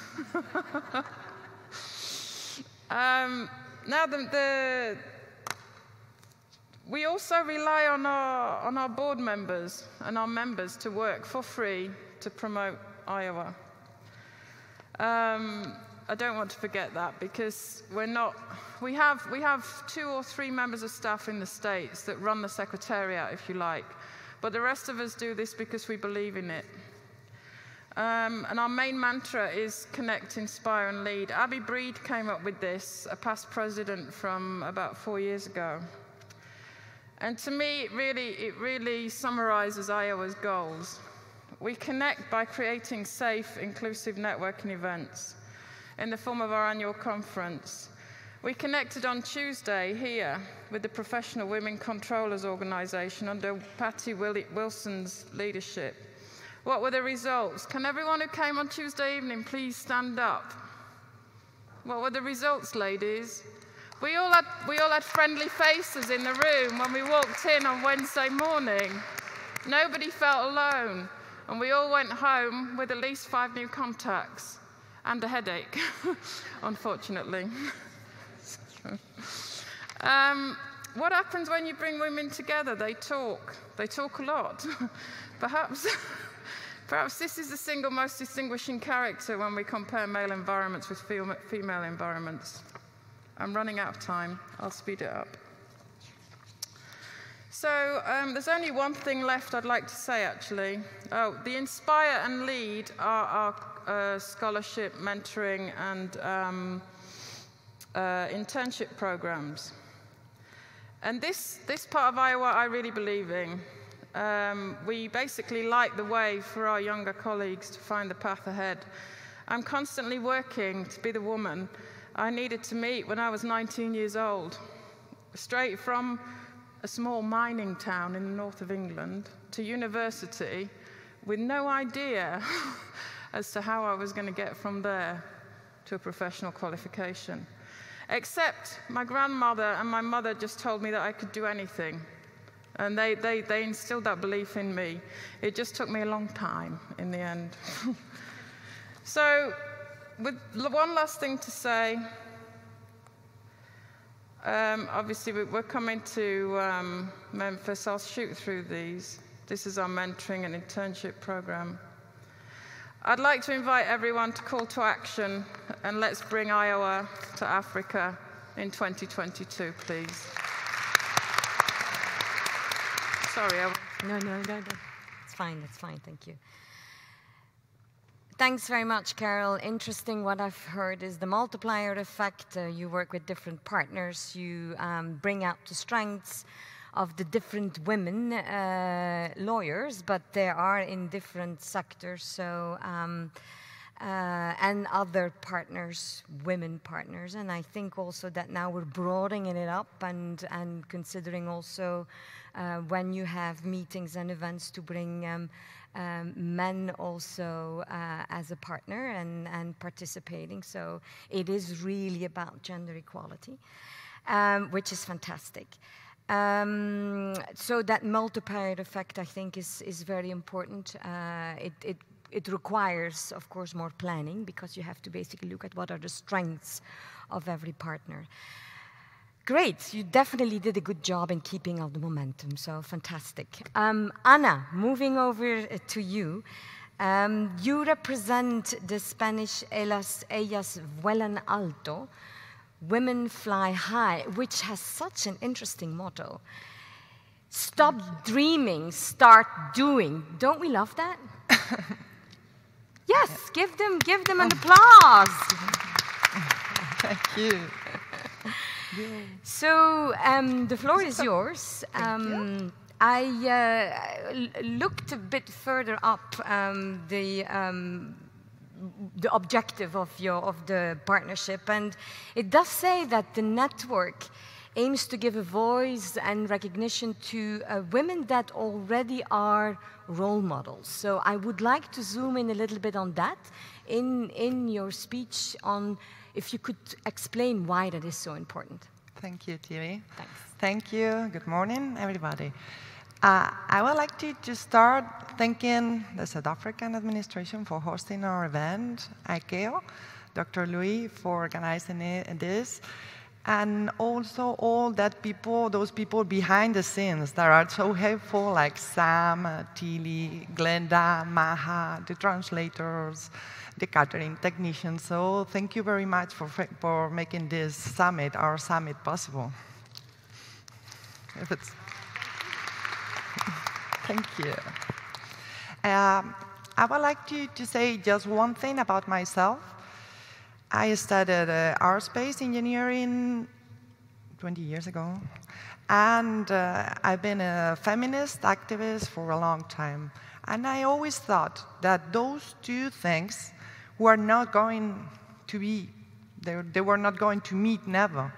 Now we also rely on our board members and our members to work for free to promote IAWA. I don't want to forget that, because we have 2 or 3 members of staff in the States that run the secretariat, if you like, but the rest of us do this because we believe in it. And our main mantra is connect, inspire, and lead. Abby Breed came up with this, a past president from about 4 years ago. And to me, it really summarizes IAWA's goals. We connect by creating safe, inclusive networking events in the form of our annual conference. We connected on Tuesday here with the Professional Women Controllers Organisation under Patty Wilson's leadership. What were the results? Can everyone who came on Tuesday evening please stand up? What were the results, ladies? We all had friendly faces in the room when we walked in on Wednesday morning. Nobody felt alone, and we all went home with at least 5 new contacts and a headache, unfortunately. What happens when you bring women together? They talk a lot. Perhaps this is the single most distinguishing character when we compare male environments with female environments. I'm running out of time. I'll speed it up. So there's only one thing left I'd like to say, actually. Oh, the Inspire and Lead are our scholarship, mentoring, and internship programs. And this part of Iowa I really believe in. We basically light the way for our younger colleagues to find the path ahead. I'm constantly working to be the woman I needed to meet when I was 19 years old, straight from a small mining town in the north of England to university with no idea as to how I was going to get from there to a professional qualification. Except my grandmother and my mother just told me that I could do anything. And they instilled that belief in me. It just took me a long time in the end. So, with one last thing to say, obviously we're coming to Memphis. I'll shoot through these. This is our mentoring and internship program. I'd like to invite everyone to call to action, and let's bring Iowa to Africa in 2022, please. Sorry. No. It's fine, thank you. Thanks very much, Carol. Interesting what I've heard is the multiplier effect. You work with different partners. You bring out the strengths of the different women lawyers, but they are in different sectors. So, and other partners, women partners. And I think also that now we're broadening it up and considering also when you have meetings and events to bring men also as a partner and participating. So it is really about gender equality, which is fantastic. So that multiplier effect, I think, is very important. It requires, of course, more planning because you have to basically look at what are the strengths of every partner. Great, you definitely did a good job in keeping up the momentum, so fantastic. Ana, moving over to you. You represent the Spanish Ellas Vuelan Alto, Women Fly High, which has such an interesting motto. Stop dreaming, start doing. Don't we love that? Yes, give them an applause. Thank you. So the floor is yours. I looked a bit further up the objective of the partnership, and it does say that the network aims to give a voice and recognition to women that already are role models. So I would like to zoom in a little bit on that in your speech on if you could explain why that is so important. Thank you, Thilly. Thanks. Thank you. Good morning, everybody. I would like to start thanking the South African administration for hosting our event, ICAO, Dr. Louis for organizing this, and also all those people behind the scenes that are so helpful, like Sam, Thilly, Glenda, Maha, the translators, the catering technicians. So thank you very much for making this summit, our summit, possible. Thank you. I would like to say just one thing about myself. I studied aerospace engineering 20 years ago, and I've been a feminist activist for a long time. And I always thought that those two things were not going to be, they were not going to meet never.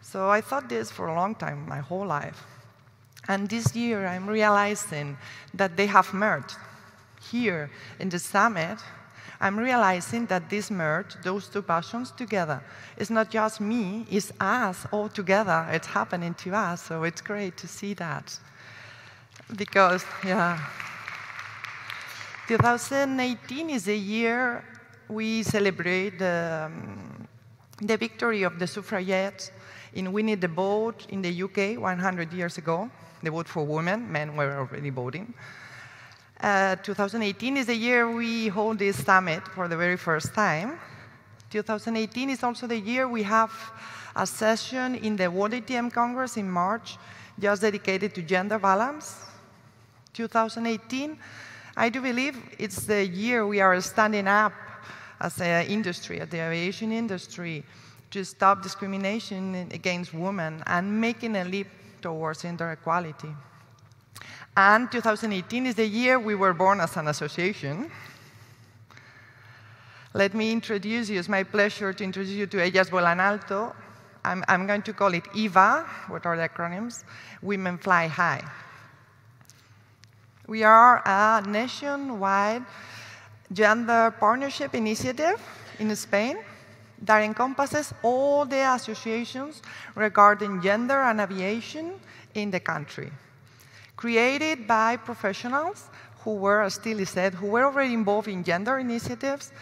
So I thought this for a long time, my whole life. And this year I'm realizing that they have merged. Here in the summit, I'm realizing that this merge, those two passions together, is not just me, it's us all together. It's happening to us, so it's great to see that. Because, yeah. 2018 is the year we celebrate the victory of the suffragettes in winning the vote in the UK 100 years ago. The vote for women, men were already voting. 2018 is the year we hold this summit for the very first time. 2018 is also the year we have a session in the World ATM Congress in March, just dedicated to gender balance. 2018, I do believe it's the year we are standing up as an industry, as the aviation industry, to stop discrimination against women and making a leap towards gender equality. And 2018 is the year we were born as an association. Let me introduce you. It's my pleasure to introduce you to Ellas Vuelan Alto. I'm going to call it EVA, what are the acronyms? Women Fly High. We are a nationwide gender partnership initiative in Spain that encompasses all the associations regarding gender and aviation in the country. Created by professionals who were, as Thilly said, who were already involved in gender initiatives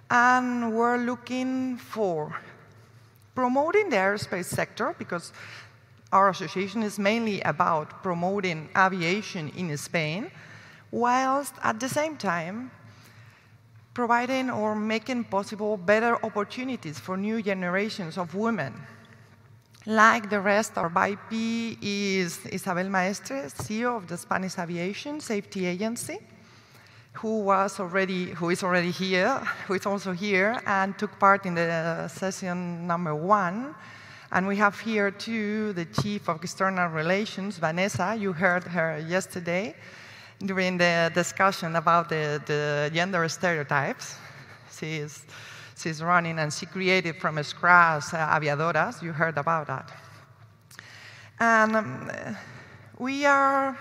and were looking for promoting the aerospace sector, because our association is mainly about promoting aviation in Spain, whilst at the same time providing or making possible better opportunities for new generations of women. Like the rest, our VP is Isabel Maestre, CEO of the Spanish Aviation Safety Agency, who is already here, who is also here and took part in the session #1. And we have here, too, the Chief of External Relations, Vanessa. You heard her yesterday during the discussion about the gender stereotypes. She's running, and she created from scratch Aviadoras. You heard about that. And we are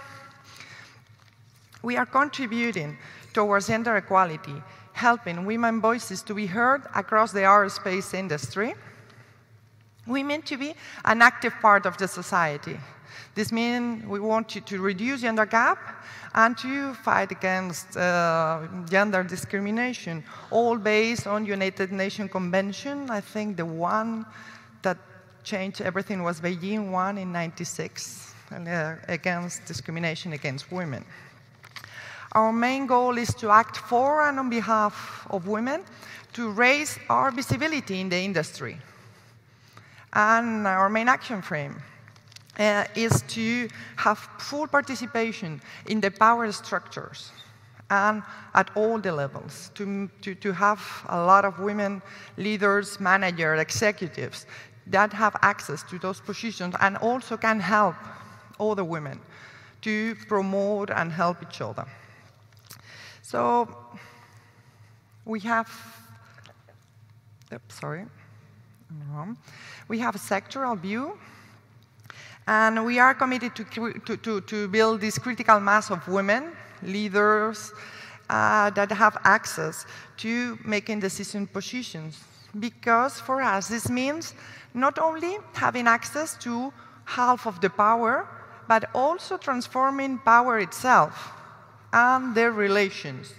contributing towards gender equality, helping women voices to be heard across the aerospace industry. Women to be an active part of the society. This means we want to reduce gender gap and to fight against gender discrimination, all based on United Nations Convention. I think the one that changed everything was Beijing 1 in '96, against discrimination against women. Our main goal is to act for and on behalf of women to raise our visibility in the industry. And our main action frame is to have full participation in the power structures and at all the levels, to have a lot of women leaders, managers, executives that have access to those positions and also can help other women to promote and help each other. So we have, we have a sectoral view, and we are committed to build this critical mass of women, leaders, that have access to making decision positions. Because for us, this means not only having access to half of the power, but also transforming power itself and their relations.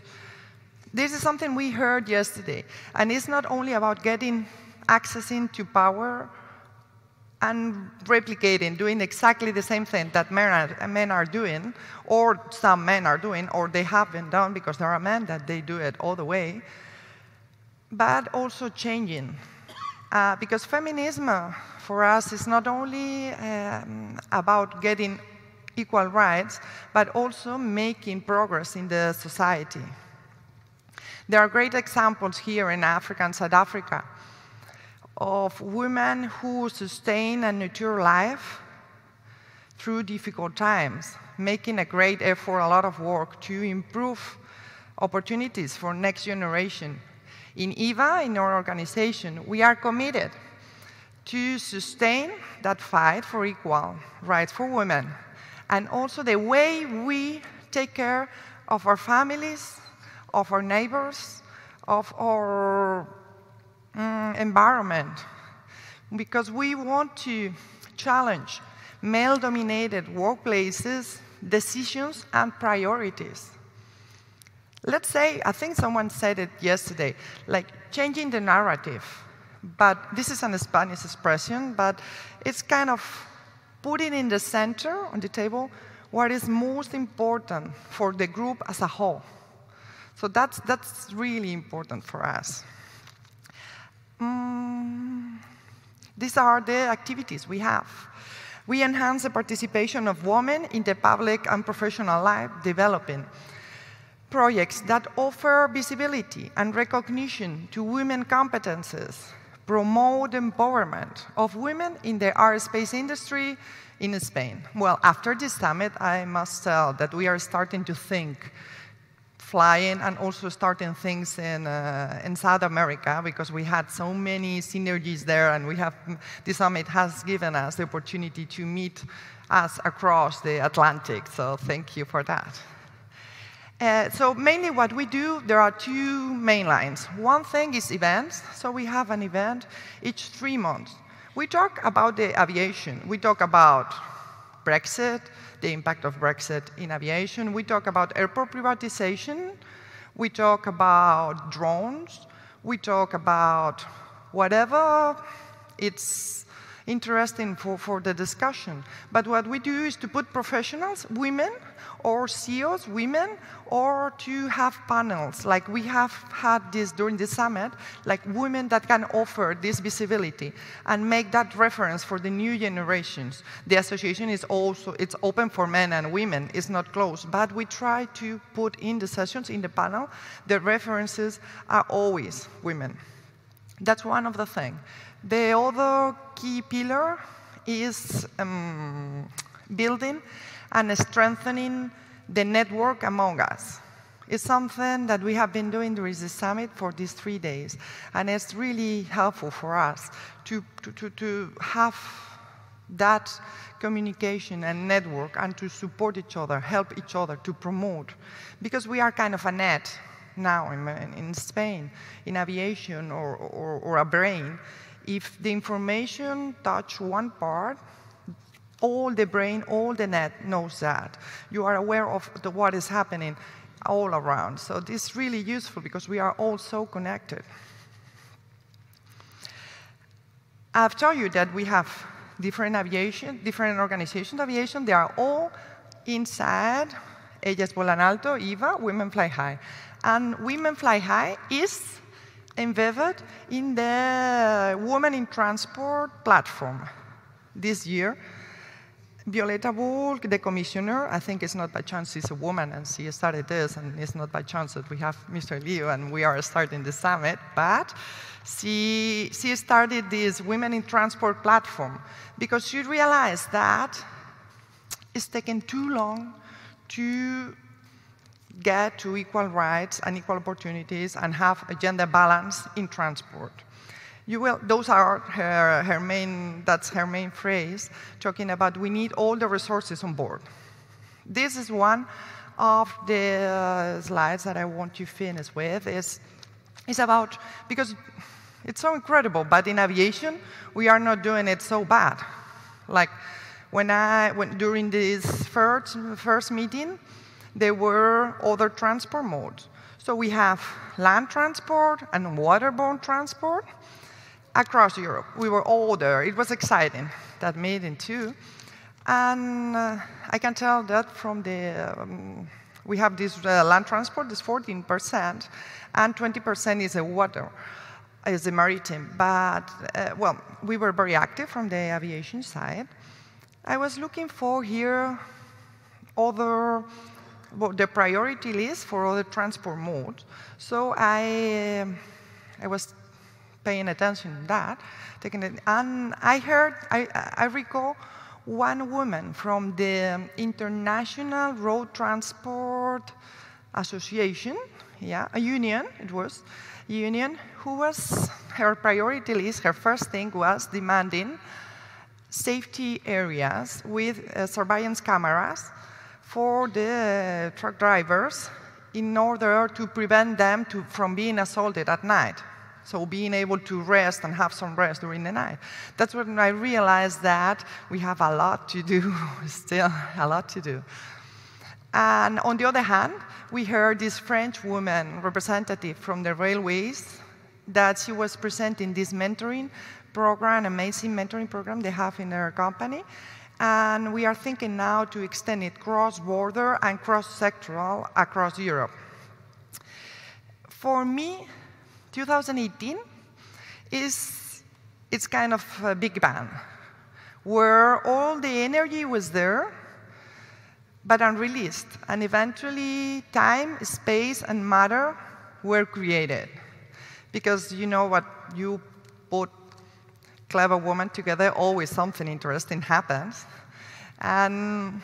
This is something we heard yesterday, and it's not only about getting access into power and replicating, doing exactly the same thing that men are doing, or some men are doing, or they have been done because there are men that they do it all the way, but also changing. Because feminism for us is not only about getting equal rights, but also making progress in the society. There are great examples here in Africa and South Africa of women who sustain and nurture life through difficult times, making a great effort, a lot of work to improve opportunities for next generation. In IWA, in our organization, we are committed to sustain that fight for equal rights for women, and also the way we take care of our families, of our neighbors, of our environment, because we want to challenge male-dominated workplaces, decisions, and priorities. Let's say, I think someone said it yesterday, like changing the narrative. But this is a Spanish expression, but it's kind of putting in the center, on the table, what is most important for the group as a whole. So that's really important for us. These are the activities we have. We enhance the participation of women in the public and professional life, developing projects that offer visibility and recognition to women competences, promote empowerment of women in the aerospace industry in Spain. Well, after this summit, I must tell that we are starting to think flying and also starting things in South America, because we had so many synergies there, and the summit has given us the opportunity to meet us across the Atlantic, so thank you for that. So mainly what we do, there are two main lines. One thing is events. So we have an event each 3 months. We talk about the aviation. We talk about Brexit, the impact of Brexit in aviation. We talk about airport privatization. We talk about drones. We talk about whatever it's interesting for the discussion. But what we do is to put professionals, women, or CEOs, women, or to have panels, like we have had this during the summit, like women that can offer this visibility and make that reference for the new generations. The association is also, it's open for men and women, it's not closed, but we try to put in the sessions, in the panel, the references are always women. That's one of the things. The other key pillar is building and strengthening the network among us. It's something that we have been doing during the summit for these 3 days, and it's really helpful for us to have that communication and network and to support each other, help each other, to promote. Because we are kind of a net now in Spain, in aviation or a brain. If the information touch one part, all the brain, all the net knows that. You are aware of what is happening all around. So this is really useful because we are all so connected. I've told you that we have different organizations of aviation. They are all inside Ellas Volan Alto, IWA, Women Fly High. And Women Fly High is embedded in the Women in Transport platform. This year, Violeta Bulc, the commissioner, I think it's not by chance she's a woman and she started this, and it's not by chance that we have Mr. Leo and we are starting the summit, but she started this Women in Transport platform because she realized that it's taken too long to get to equal rights and equal opportunities and have a gender balance in transport. Those are her main, that's her main phrase, talking about we need all the resources on board. This is one of the slides that I want to finish with. It's about, because it's so incredible, but in aviation, we are not doing it so bad. Like during this first meeting, there were other transport modes. So we have land transport and waterborne transport across Europe. We were all there. It was exciting, that meeting too. And I can tell that from we have this land transport, this 14%, and 20% is the water, is the maritime. But, well, we were very active from the aviation side. I was looking for here the priority list for other transport modes. So I was paying attention to that, and I recall one woman from the International Road Transport Association, yeah, a union, it was, a union, who was, her priority list, her first thing was demanding safety areas with surveillance cameras for the truck drivers in order to prevent them from being assaulted at night. So being able to rest and have some rest during the night. That's when I realized that we have a lot to do, still a lot to do. And on the other hand, we heard this French woman representative from the railways that she was presenting this mentoring program, amazing mentoring program they have in their company. And we are thinking now to extend it cross-border and cross-sectoral across Europe. For me, 2018 it's kind of a big bang, where all the energy was there, but unreleased. And eventually, time, space, and matter were created. Because you know what, you put clever women together, always something interesting happens. And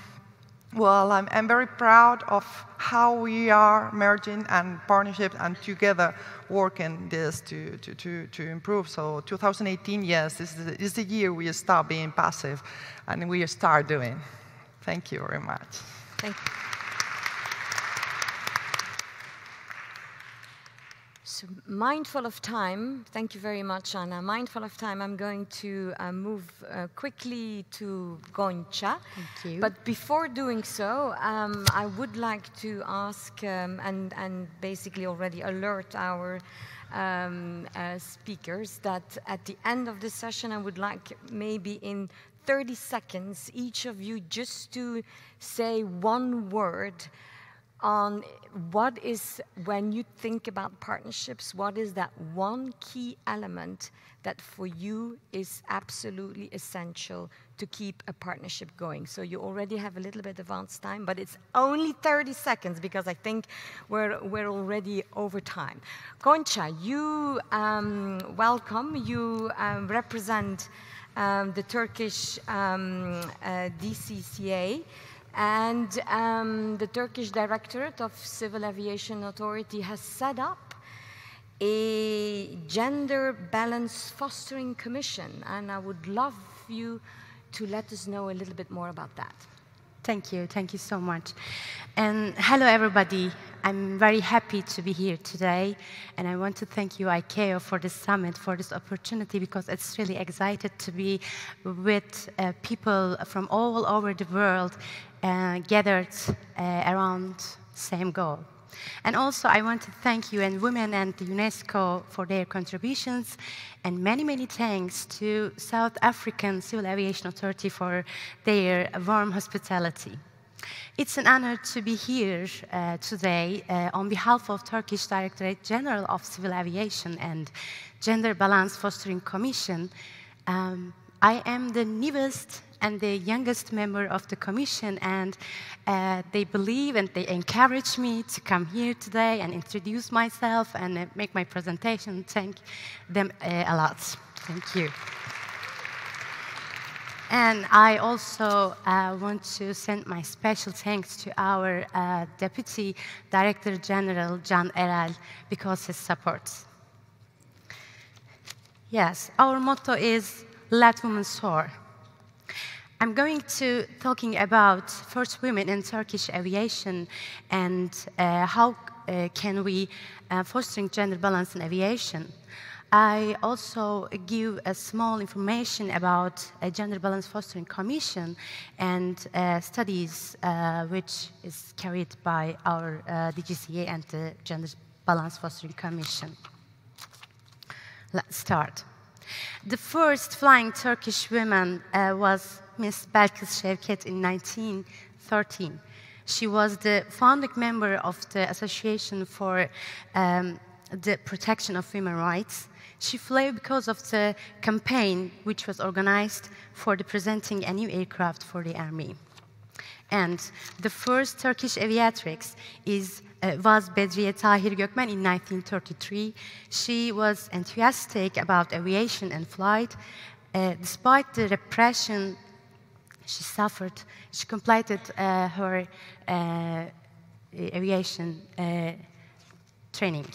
well, I'm very proud of how we are merging and partnerships and together working this to improve. So 2018, yes, this is the year we start being passive and we start doing. Thank you very much. Thank you. So mindful of time, thank you very much, Anna. Mindful of time, I'm going to move quickly to Gonca. Thank you. But before doing so, I would like to ask and basically already alert our speakers that at the end of the session, I would like maybe in 30 seconds, each of you just to say one word on what is, when you think about partnerships, what is that one key element that for you is absolutely essential to keep a partnership going. So you already have a little bit advance time, but it's only 30 seconds because I think we're already over time. Gonca, you welcome. You represent the Turkish DGCA. And the Turkish Directorate of Civil Aviation Authority has set up a gender balance fostering commission. And I would love you to let us know a little bit more about that. Thank you so much. And hello everybody, I'm very happy to be here today, and I want to thank you ICAO for this summit, for this opportunity, because it's really excited to be with people from all over the world gathered around same goal. And also I want to thank you and Women and the UNESCO for their contributions, and many, many thanks to South African Civil Aviation Authority for their warm hospitality. It's an honor to be here today on behalf of Turkish Directorate General of Civil Aviation and Gender Balance Fostering Commission. I am the newest and the youngest member of the commission, and they believe and they encourage me to come here today and introduce myself and make my presentation. Thank them a lot. Thank you. And I also want to send my special thanks to our Deputy Director General, Can Erel, because his support. Yes, our motto is Let Women Soar. I'm going to talking about first women in Turkish aviation and how can we fostering gender balance in aviation. I also give a small information about a Gender Balance Fostering Commission and studies which is carried by our DGCA and the Gender Balance Fostering Commission. Let's start. The first flying Turkish woman was Miss Belkıs Şevket in 1913. She was the founding member of the Association for the Protection of Women's Rights. She flew because of the campaign which was organized for the presenting a new aircraft for the army. And the first Turkish aviatrix was Bedriye Tahir Gökmen in 1933. She was enthusiastic about aviation and flight. Despite the repression, she suffered. She completed her aviation training.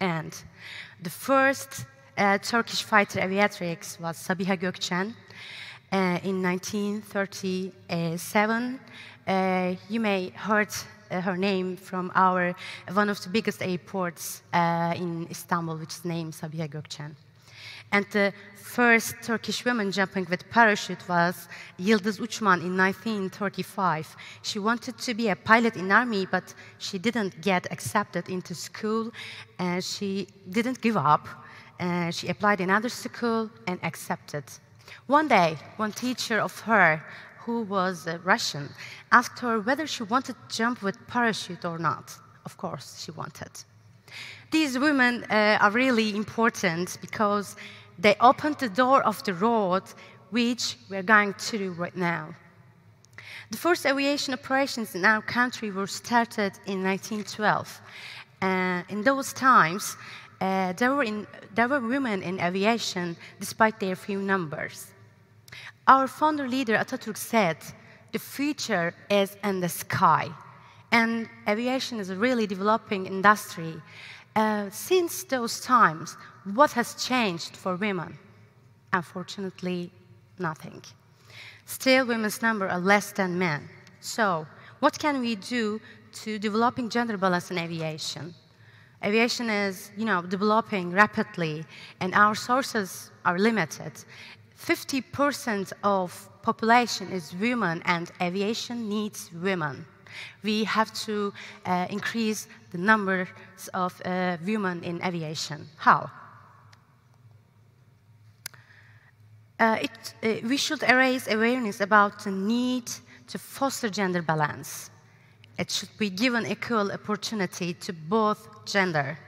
And the first Turkish fighter aviatrix was Sabiha Gökçen in 1937. You may heard her name from one of the biggest airports in Istanbul, which is named Sabiha Gökçen. And the first Turkish woman jumping with parachute was Yıldız Uçman in 1935. She wanted to be a pilot in army, but she didn't get accepted into school. She didn't give up. She applied in another school and accepted. One day, one teacher of her, who was Russian, asked her whether she wanted to jump with parachute or not. Of course, she wanted. These women are really important because they opened the door of the road, which we're going to do right now. The first aviation operations in our country were started in 1912. In those times, there were women in aviation despite their few numbers. Our founder leader Atatürk said, the future is in the sky. And aviation is a really developing industry. Since those times, what has changed for women? Unfortunately, nothing. Still, women's numbers are less than men. So, what can we do to developing gender balance in aviation? Aviation is, developing rapidly, and our sources are limited. 50% of population is women, and aviation needs women. We have to increase the numbers of women in aviation. How? We should raise awareness about the need to foster gender balance. It should be given equal opportunity to both gender.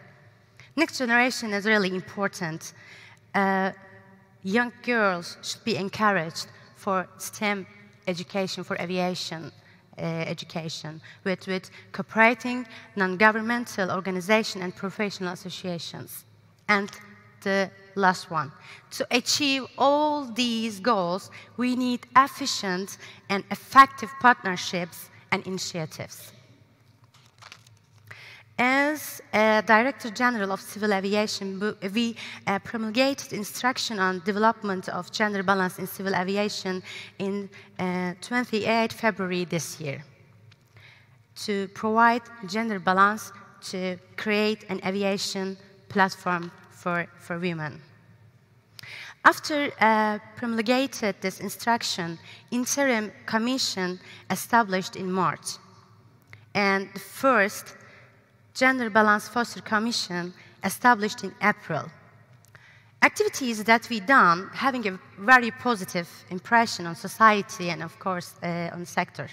Next generation is really important. Young girls should be encouraged for STEM education, for aviation education, with cooperating non-governmental organizations and professional associations. And the last one, to achieve all these goals, we need efficient and effective partnerships and initiatives. As Director General of Civil Aviation, we promulgated instruction on development of gender balance in civil aviation in 28 February this year. To provide gender balance, to create an aviation platform for women. After promulgated this instruction, interim commission established in March, and the first Gender Balance Foster Commission established in April. Activities that we done having a very positive impression on society and, of course, on the sector.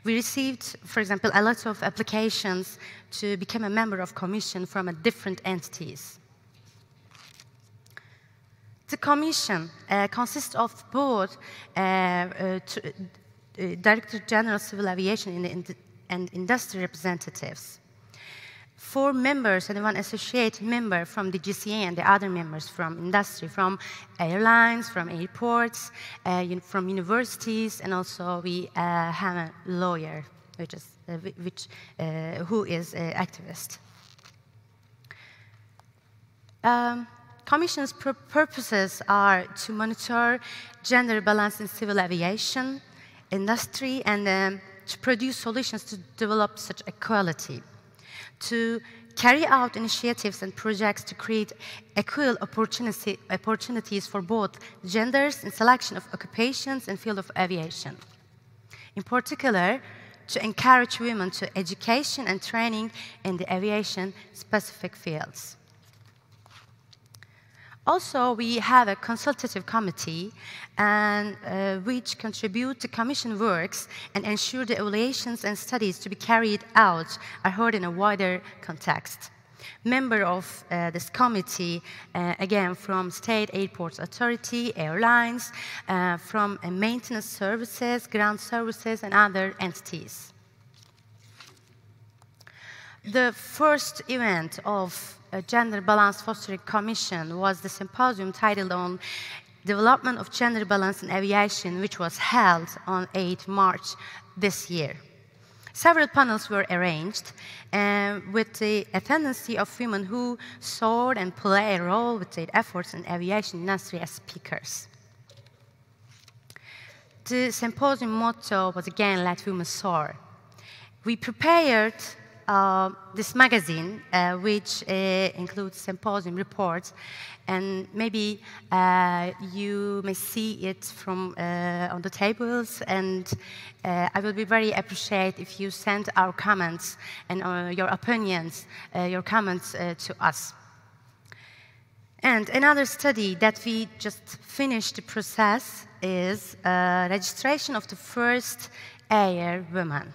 We received, for example, a lot of applications to become a member of commission from different entities. The commission consists of both Director General of Civil Aviation and industry representatives. 4 members and 1 associate member from the DGCA and the other members from industry, from airlines, from airports, from universities, and also we have a lawyer, who is an activist. Commission's purposes are to monitor gender balance in civil aviation industry and to produce solutions to develop such equality. To carry out initiatives and projects to create equal opportunities for both genders in selection of occupations and field of aviation. In particular, to encourage women to education and training in the aviation-specific fields. Also, we have a consultative committee which contribute to commission works and ensure the evaluations and studies to be carried out are heard in a wider context. Member of this committee, again, from State Airports Authority, airlines, from maintenance services, ground services, and other entities. The first event of Gender Balance Fostering Commission was the symposium titled on Development of Gender Balance in Aviation, which was held on 8 March this year. Several panels were arranged with the attendance of women who sought and play a role with their efforts in aviation industry as speakers. The symposium motto was again, "Let Women Soar." We prepared this magazine, which includes symposium reports, and maybe you may see it from on the tables, and I will be very appreciated if you send our comments and your opinions, your comments to us. And another study that we just finished the process is registration of the first air woman.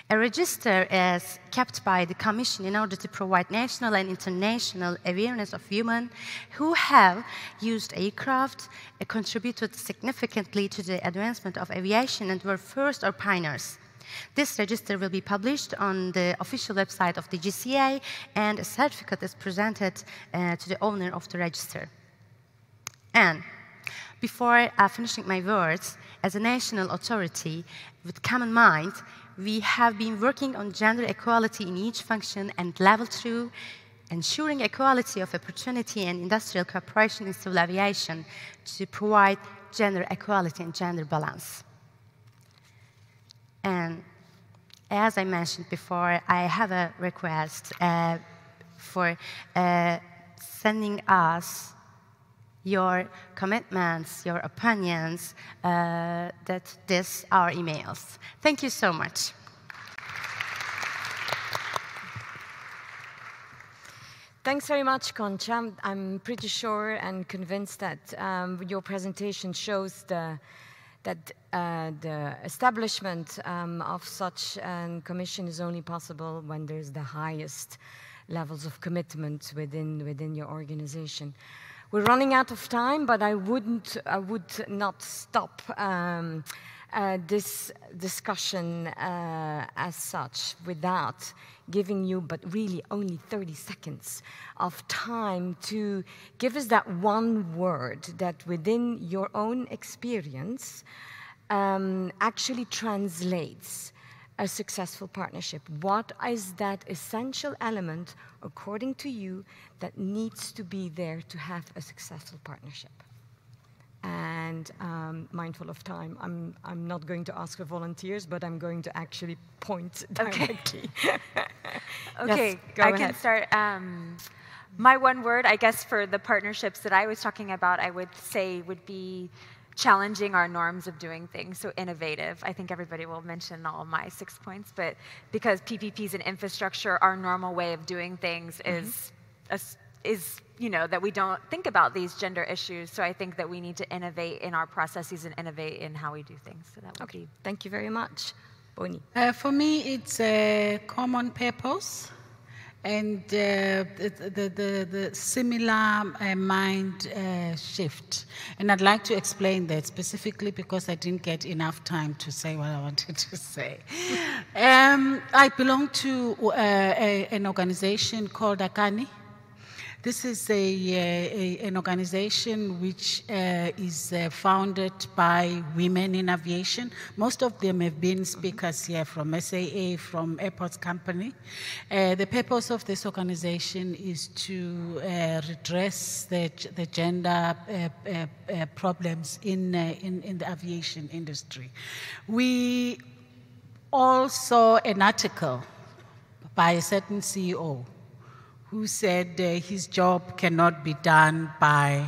A register is kept by the Commission in order to provide national and international awareness of women who have used aircraft, contributed significantly to the advancement of aviation, and were first or pioneers. This register will be published on the official website of the DGCA, and a certificate is presented to the owner of the register. And before finishing my words, as a national authority with common mind, we have been working on gender equality in each function and level through ensuring equality of opportunity and industrial cooperation in civil aviation to provide gender equality and gender balance. And as I mentioned before, I have a request for sending us your commitments, your opinions, that these are emails. Thank you so much. Thanks very much, Gonca. I'm pretty sure and convinced that your presentation shows that the establishment of such a commission is only possible when there's the highest levels of commitment within your organization. We're running out of time, but I would not stop this discussion as such without giving you, but really only 30 seconds of time to give us that one word that within your own experience actually translates a successful partnership. What is that essential element, according to you, that needs to be there to have a successful partnership? And mindful of time, I'm not going to ask for volunteers, but I'm going to actually point directly. Okay, yes, go I ahead. can start. My one word, I guess, for the partnerships that I was talking about, I would say would be challenging our norms of doing things, so innovative. I think everybody will mention all of my 6 points, but because PPPs and infrastructure, our normal way of doing things is you know, that we don't think about these gender issues. So I think that we need to innovate in our processes and innovate in how we do things. So that would be. Thank you very much. Boni. For me, it's a common purpose and the similar mind shift. And I'd like to explain that specifically because I didn't get enough time to say what I wanted to say. I belong to an organization called Akani. This is an organization which is founded by women in aviation. Most of them have been speakers here from SAA, from Airports Company. The purpose of this organization is to redress the gender problems in the aviation industry. We all saw an article by a certain CEO who said his job cannot be done by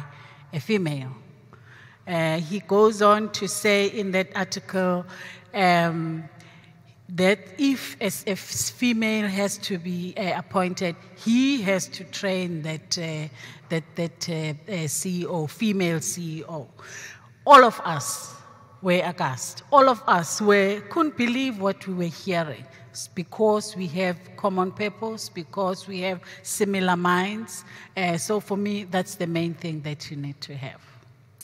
a female. He goes on to say in that article that if a female has to be appointed, he has to train that CEO, female CEO. All of us were aghast. All of us couldn't believe what we were hearing. Because we have common purpose, because we have similar minds. So for me, that's the main thing that you need to have.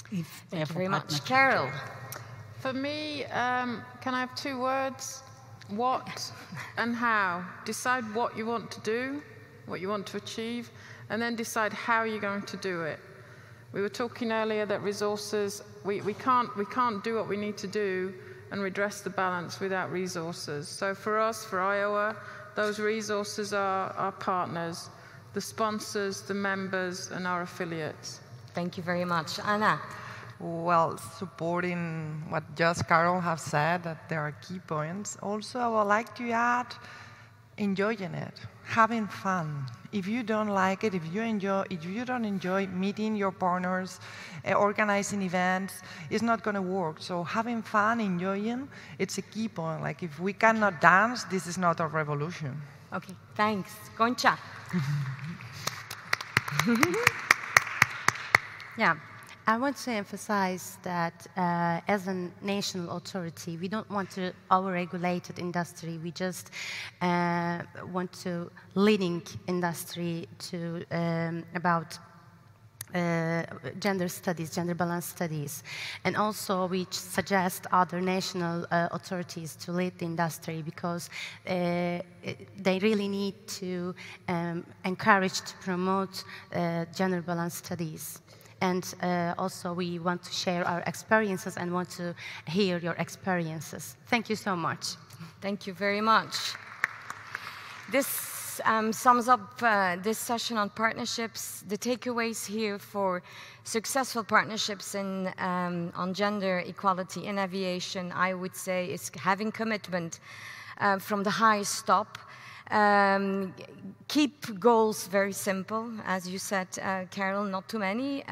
Thank you very much. Carol. For me, can I have 2 words? What and how. Decide what you want to do, what you want to achieve, and then decide how you're going to do it. We were talking earlier that resources, we can't do what we need to do and redress the balance without resources. So for us, for IAWA, those resources are our partners, the sponsors, the members, and our affiliates. Thank you very much. Anna? Well, supporting what just Carol has said, that there are key points. Also, I would like to add enjoying it, having fun. If you don't like it, if you don't enjoy meeting your partners, organizing events, it's not going to work. So having fun, enjoying, it's a key point. Like if we cannot dance, this is not a revolution. Okay, thanks. Gonca. Yeah. I want to emphasize that as a national authority, we don't want to over-regulate industry. We just want to leading industry to about gender studies, gender balance studies. And also we suggest other national authorities to lead the industry because they really need to encourage to promote gender balance studies. And also we want to share our experiences and want to hear your experiences. Thank you so much. Thank you very much. This sums up this session on partnerships. The takeaways here for successful partnerships on gender equality in aviation, I would say, is having commitment from the highest top. Keep goals very simple. As you said, Carol, not too many.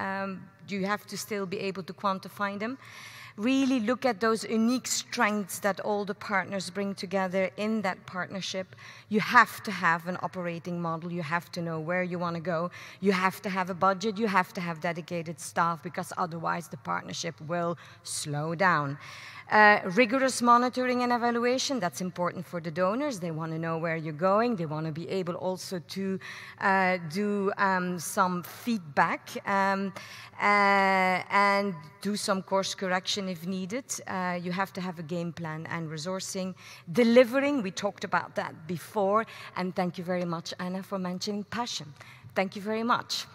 You have to still be able to quantify them. Really look at those unique strengths that all the partners bring together in that partnership. You have to have an operating model. You have to know where you want to go. You have to have a budget. You have to have dedicated staff because otherwise the partnership will slow down. Rigorous monitoring and evaluation, that's important for the donors. They want to know where you're going. They want to be able also to do some feedback and do some course correction if needed. You have to have a game plan and resourcing. Delivering, we talked about that before. And thank you very much, Anna, for mentioning passion. Thank you very much.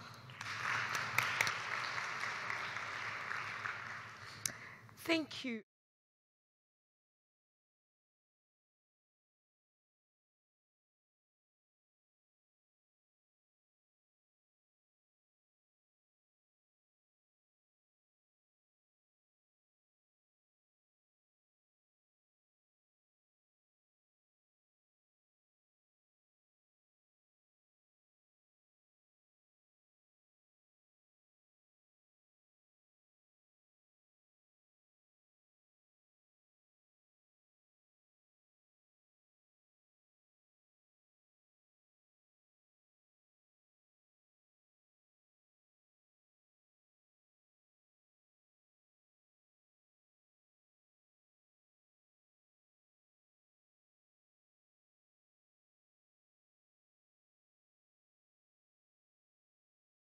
Thank you.